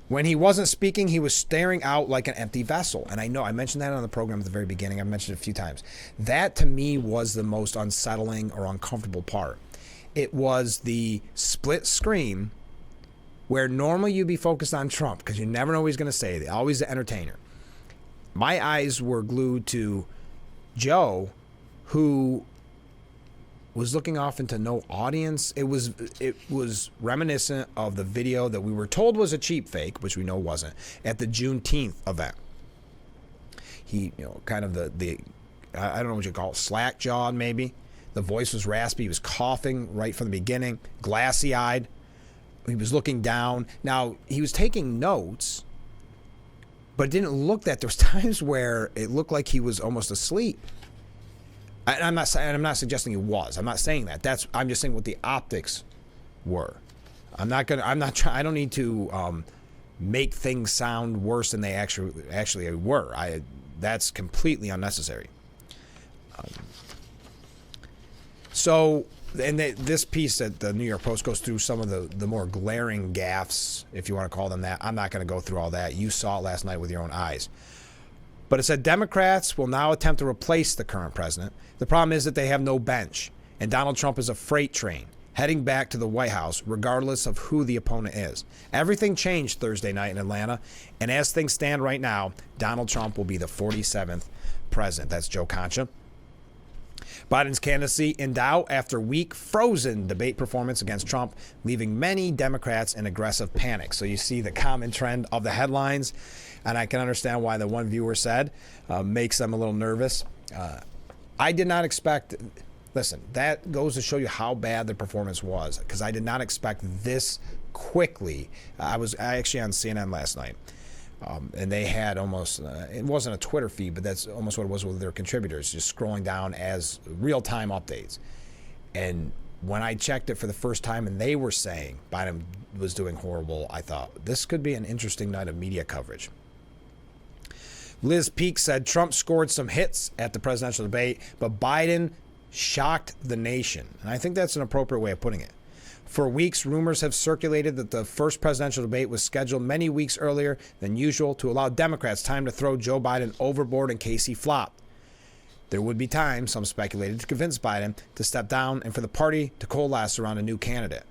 When he wasn't speaking, he was staring out like an empty vessel. And I know I mentioned that on the program at the very beginning. I've mentioned it a few times. That, to me, was the most unsettling or uncomfortable part. It was the split screen where normally you'd be focused on Trump because you never know what he's going to say. Always the entertainer. My eyes were glued to Joe, who was looking off into no audience. It was reminiscent of the video that we were told was a cheap fake, which we know wasn't, at the Juneteenth event. He, kind of the I don't know what you call it, slack-jawed maybe. The voice was raspy. He was coughing right from the beginning, glassy-eyed. He was looking down. Now, he was taking notes, but it didn't look that. There was times where it looked like he was almost asleep. I'm not suggesting he was. I'm not saying that. I'm just saying what the optics were. I don't need to make things sound worse than they actually were. That's completely unnecessary. This piece at the New York Post goes through some of the more glaring gaffes, if you want to call them that. I'm not going to go through all that. You saw it last night with your own eyes. But it said Democrats will now attempt to replace the current president. The problem is that they have no bench, and Donald Trump is a freight train heading back to the White House, regardless of who the opponent is. Everything changed Thursday night in Atlanta, and as things stand right now, Donald Trump will be the 47th president. That's Joe Concha. Biden's candidacy in doubt after weak, frozen debate performance against Trump, leaving many Democrats in aggressive panic. So you see the common trend of the headlines, and I can understand why the one viewer said makes them a little nervous. I did not expect, listen, that goes to show you how bad the performance was, because I did not expect this quickly. I was actually on CNN last night, and they had almost, it wasn't a Twitter feed, but that's almost what it was with their contributors, just scrolling down as real-time updates. And when I checked it for the first time and they were saying Biden was doing horrible, I thought this could be an interesting night of media coverage. Liz Peek said Trump scored some hits at the presidential debate, but Biden shocked the nation. And I think that's an appropriate way of putting it. For weeks, rumors have circulated that the first presidential debate was scheduled many weeks earlier than usual to allow Democrats time to throw Joe Biden overboard in case he flopped. There would be time, some speculated, to convince Biden to step down and for the party to coalesce around a new candidate.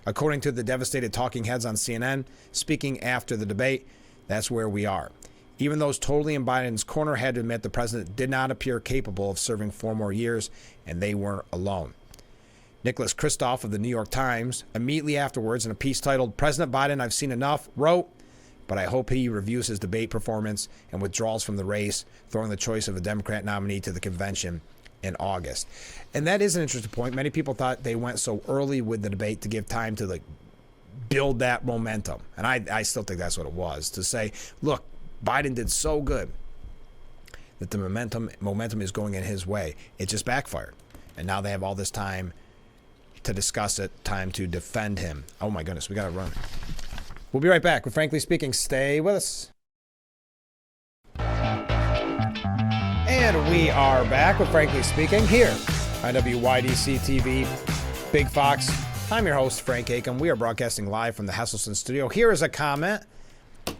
According to the devastated talking heads on CNN, speaking after the debate, that's where we are. Even those totally in Biden's corner had to admit the president did not appear capable of serving 4 more years, and they weren't alone. Nicholas Kristof of the New York Times, immediately afterwards in a piece titled, "President Biden, I've seen enough," wrote, "But I hope he reviews his debate performance and withdraws from the race, throwing the choice of a Democrat nominee to the convention in August." And that is an interesting point. Many people thought they went so early with the debate to give time to build that momentum. And I still think that's what it was, to say, look, Biden did so good that the momentum is going in his way. It just backfired. And now they have all this time to discuss it, time to defend him. Oh my goodness, we got to run. We'll be right back with Frankly Speaking. Stay with us. And we are back with Frankly Speaking here on WYDC TV, Big Fox. I'm your host, Frank Acom. We are broadcasting live from the Hesselson studio. Here is a comment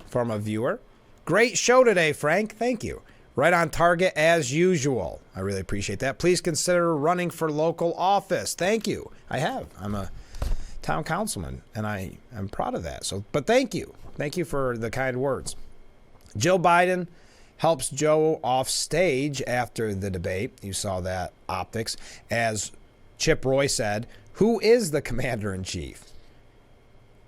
from a viewer. "Great show today, Frank. Thank you. Right on target as usual." I really appreciate that. "Please consider running for local office." Thank you. I have. I'm a town councilman, and I'm proud of that. But thank you. Thank you for the kind words. Jill Biden helps Joe off stage after the debate. You saw that optics. As Chip Roy said, "Who is the commander-in-chief?"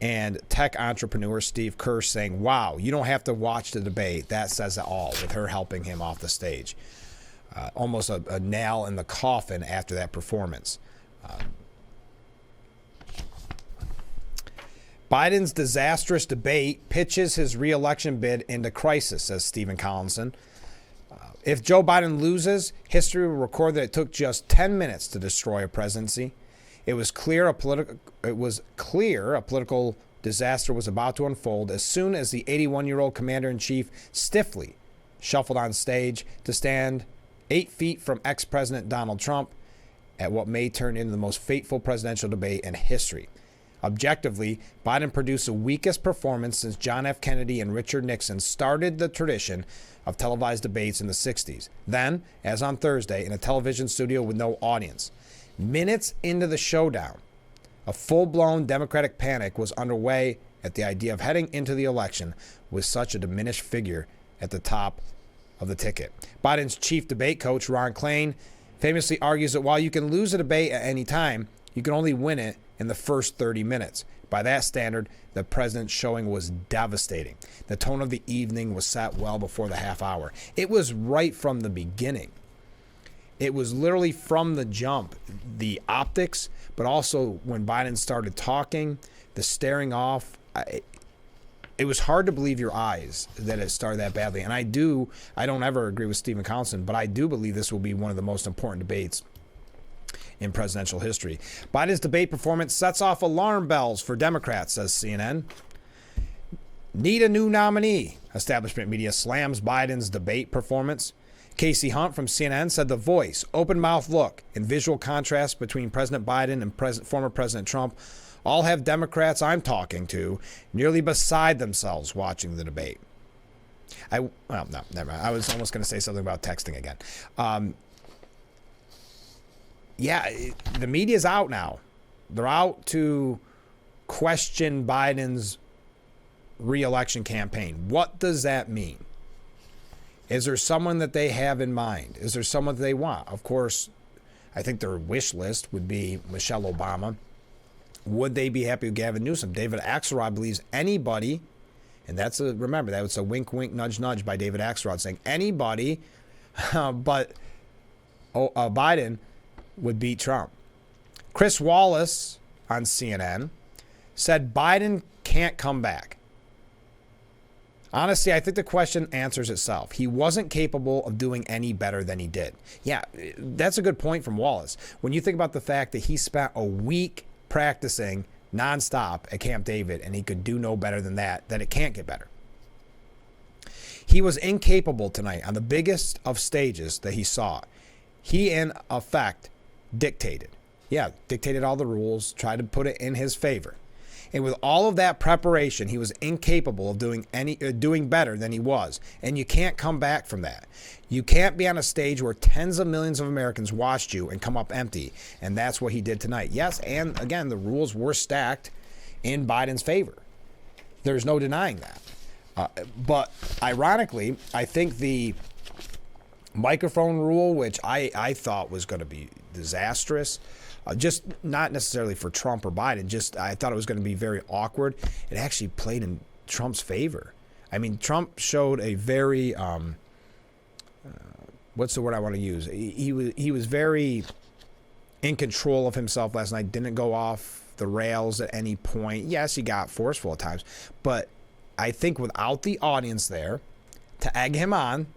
And tech entrepreneur Steve Kirsch saying, "Wow, you don't have to watch the debate. That says it all," with her helping him off the stage. Almost a nail in the coffin after that performance. Biden's disastrous debate pitches his re-election bid into crisis, says Stephen Collinson. If Joe Biden loses, history will record that it took just 10 minutes to destroy a presidency. It was clear a political disaster was about to unfold as soon as the 81-year-old commander-in-chief stiffly shuffled on stage to stand 8 feet from ex-President Donald Trump at what may turn into the most fateful presidential debate in history. Objectively, Biden produced the weakest performance since John F. Kennedy and Richard Nixon started the tradition of televised debates in the 60s. Then, as on Thursday, in a television studio with no audience. Minutes into the showdown, a full-blown Democratic panic was underway at the idea of heading into the election with such a diminished figure at the top of the ticket. Biden's chief debate coach, Ron Klain, famously argues that while you can lose a debate at any time, you can only win it in the first 30 minutes. By that standard, the president's showing was devastating. The tone of the evening was set well before the half hour. It was right from the beginning. It was literally from the jump, the optics, but also when Biden started talking, the staring off. It was hard to believe your eyes that it started that badly. And I don't ever agree with Stephen Collinson, but I do believe this will be one of the most important debates in presidential history. Biden's debate performance sets off alarm bells for Democrats, says CNN. Need a new nominee. Establishment media slams Biden's debate performance. Casey Hunt from CNN said the voice, open-mouth look, and visual contrast between President Biden and former President Trump all have Democrats I'm talking to nearly beside themselves watching the debate. No, never mind. I was almost going to say something about texting again. The media's out now. They're out to question Biden's re-election campaign. What does that mean? Is there someone that they have in mind? Is there someone that they want? Of course, I think their wish list would be Michelle Obama. Would they be happy with Gavin Newsom? David Axelrod believes anybody, and remember, that was a wink, wink, nudge, nudge by David Axelrod saying anybody but Biden would beat Trump. Chris Wallace on CNN said Biden can't come back. Honestly, I think the question answers itself. He wasn't capable of doing any better than he did. Yeah, that's a good point from Wallace. When you think about the fact that he spent a week practicing nonstop at Camp David and he could do no better than that it can't get better. He was incapable tonight on the biggest of stages that he saw. He, in effect, dictated. Yeah, dictated all the rules, tried to put it in his favor. And with all of that preparation, he was incapable of doing better than he was. And you can't come back from that. You can't be on a stage where tens of millions of Americans watched you and come up empty. And that's what he did tonight. Yes, and again, the rules were stacked in Biden's favor. There's no denying that. But ironically, I think the microphone rule, which I thought was going to be disastrous, just not necessarily for Trump or Biden, just I thought it was going to be very awkward. It actually played in Trump's favor. I mean, Trump showed a very, what's the word I want to use? He was very in control of himself last night, didn't go off the rails at any point. Yes, he got forceful at times, but I think without the audience there to egg him on,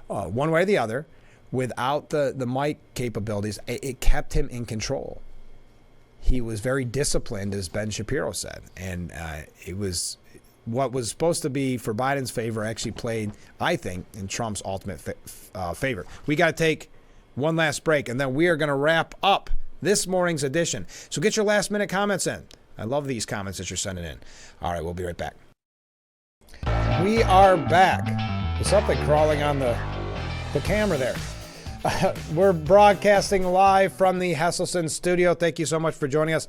one way or the other, without the mic capabilities, it kept him in control. He was very disciplined, as Ben Shapiro said. And it was what was supposed to be for Biden's favor actually played, I think, in Trump's ultimate favor. We got to take one last break, and then we are going to wrap up this morning's edition. So get your last-minute comments in. I love these comments that you're sending in. All right, we'll be right back. We are back. There's something crawling on the camera there. We're broadcasting live from the Hesselson studio. Thank you so much for joining us.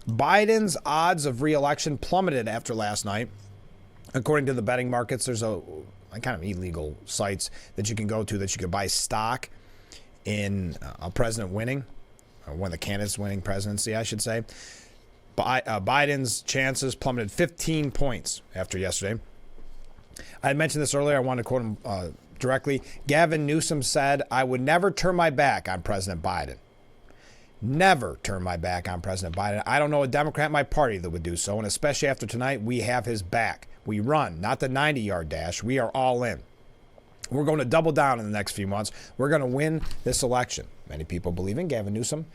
Biden's odds of re-election plummeted after last night. According to the betting markets, there's a kind of illegal sites that you can go to that you can buy stock in a president winning, or one of the candidates winning presidency, I should say. Biden's chances plummeted 15 points after yesterday. I had mentioned this earlier. I wanted to quote him directly. Gavin Newsom said, "I would never turn my back on President Biden. Never turn my back on President Biden. I don't know a Democrat in my party that would do so, and especially after tonight, we have his back. We run, not the 90-yard dash. We are all in. We're going to double down in the next few months. We're going to win this election." Many people believe in Gavin Newsom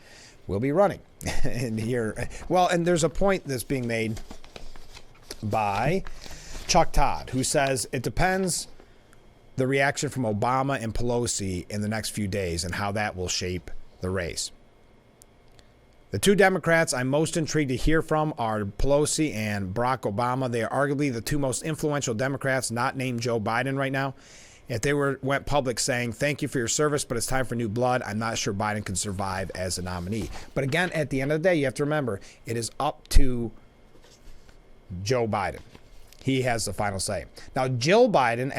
will be running. And there's a point that's being made by Chuck Todd, who says it depends the reaction from Obama and Pelosi in the next few days and how that will shape the race. The two Democrats I'm most intrigued to hear from are Pelosi and Barack Obama. They are arguably the two most influential Democrats not named Joe Biden right now. If they went public saying, "Thank you for your service, but it's time for new blood," I'm not sure Biden can survive as a nominee. But again, at the end of the day, you have to remember, it is up to Joe Biden. He has the final say. Now, Jill Biden,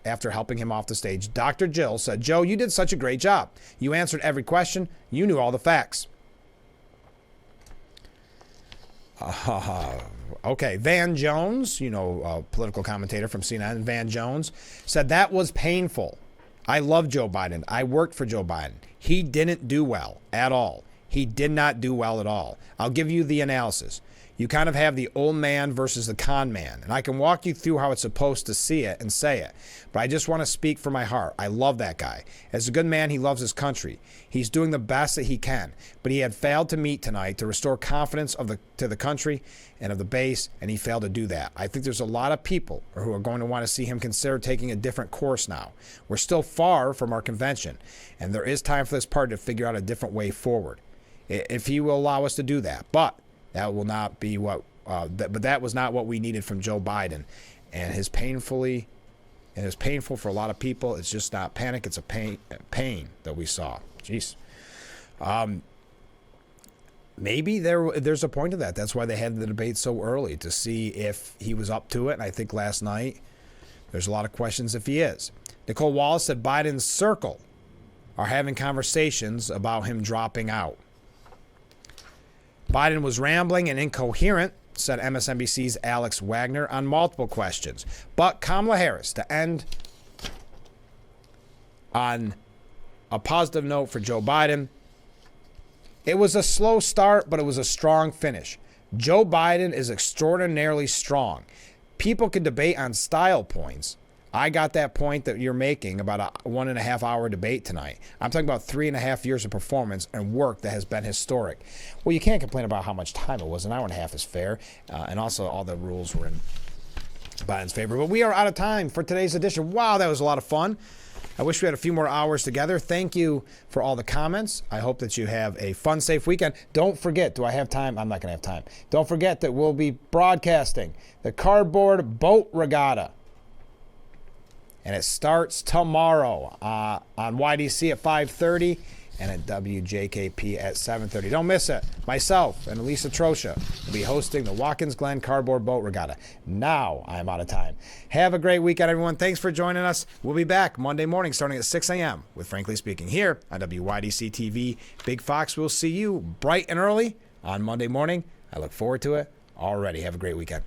after helping him off the stage, Dr. Jill said, "Joe, you did such a great job. You answered every question. You knew all the facts." Okay, Van Jones, political commentator from CNN, Van Jones, said that was painful. "I love Joe Biden. I worked for Joe Biden. He didn't do well at all. He did not do well at all. I'll give you the analysis. You kind of have the old man versus the con man, and I can walk you through how it's supposed to see it and say it. But I just want to speak from my heart. I love that guy. As a good man, he loves his country. He's doing the best that he can. But he had failed to meet tonight to restore confidence to the country and of the base, and he failed to do that. I think there's a lot of people who are going to want to see him consider taking a different course now. We're still far from our convention, and there is time for this party to figure out a different way forward, if he will allow us to do that. But that will not be that was not what we needed from Joe Biden, and it was painful for a lot of people. It's just not panic; it's a pain that we saw. Jeez, maybe there's a point to that. That's why they had the debate so early, to see if he was up to it. And I think last night there's a lot of questions if he is. Nicole Wallace said Biden's circle are having conversations about him dropping out. Biden was rambling and incoherent, said MSNBC's Alex Wagner, on multiple questions. But Kamala Harris, to end on a positive note for Joe Biden, it was a slow start, but it was a strong finish. Joe Biden is extraordinarily strong. People can debate on style points. I got that point that you're making about a 1.5 hour debate tonight. I'm talking about 3.5 years of performance and work that has been historic. Well, you can't complain about how much time it was. An hour and a half is fair. And also all the rules were in Biden's favor. But we are out of time for today's edition. Wow, that was a lot of fun. I wish we had a few more hours together. Thank you for all the comments. I hope that you have a fun, safe weekend. Don't forget, do I have time? I'm not going to have time. Don't forget that we'll be broadcasting the Cardboard Boat Regatta. And it starts tomorrow on YDC at 5:30 and at WJKP at 7:30. Don't miss it. Myself and Elisa Trosha will be hosting the Watkins Glen Cardboard Boat Regatta. Now I am out of time. Have a great weekend, everyone. Thanks for joining us. We'll be back Monday morning starting at 6 a.m. with Frankly Speaking here on WYDC TV. Big Fox will see you bright and early on Monday morning. I look forward to it already. Have a great weekend.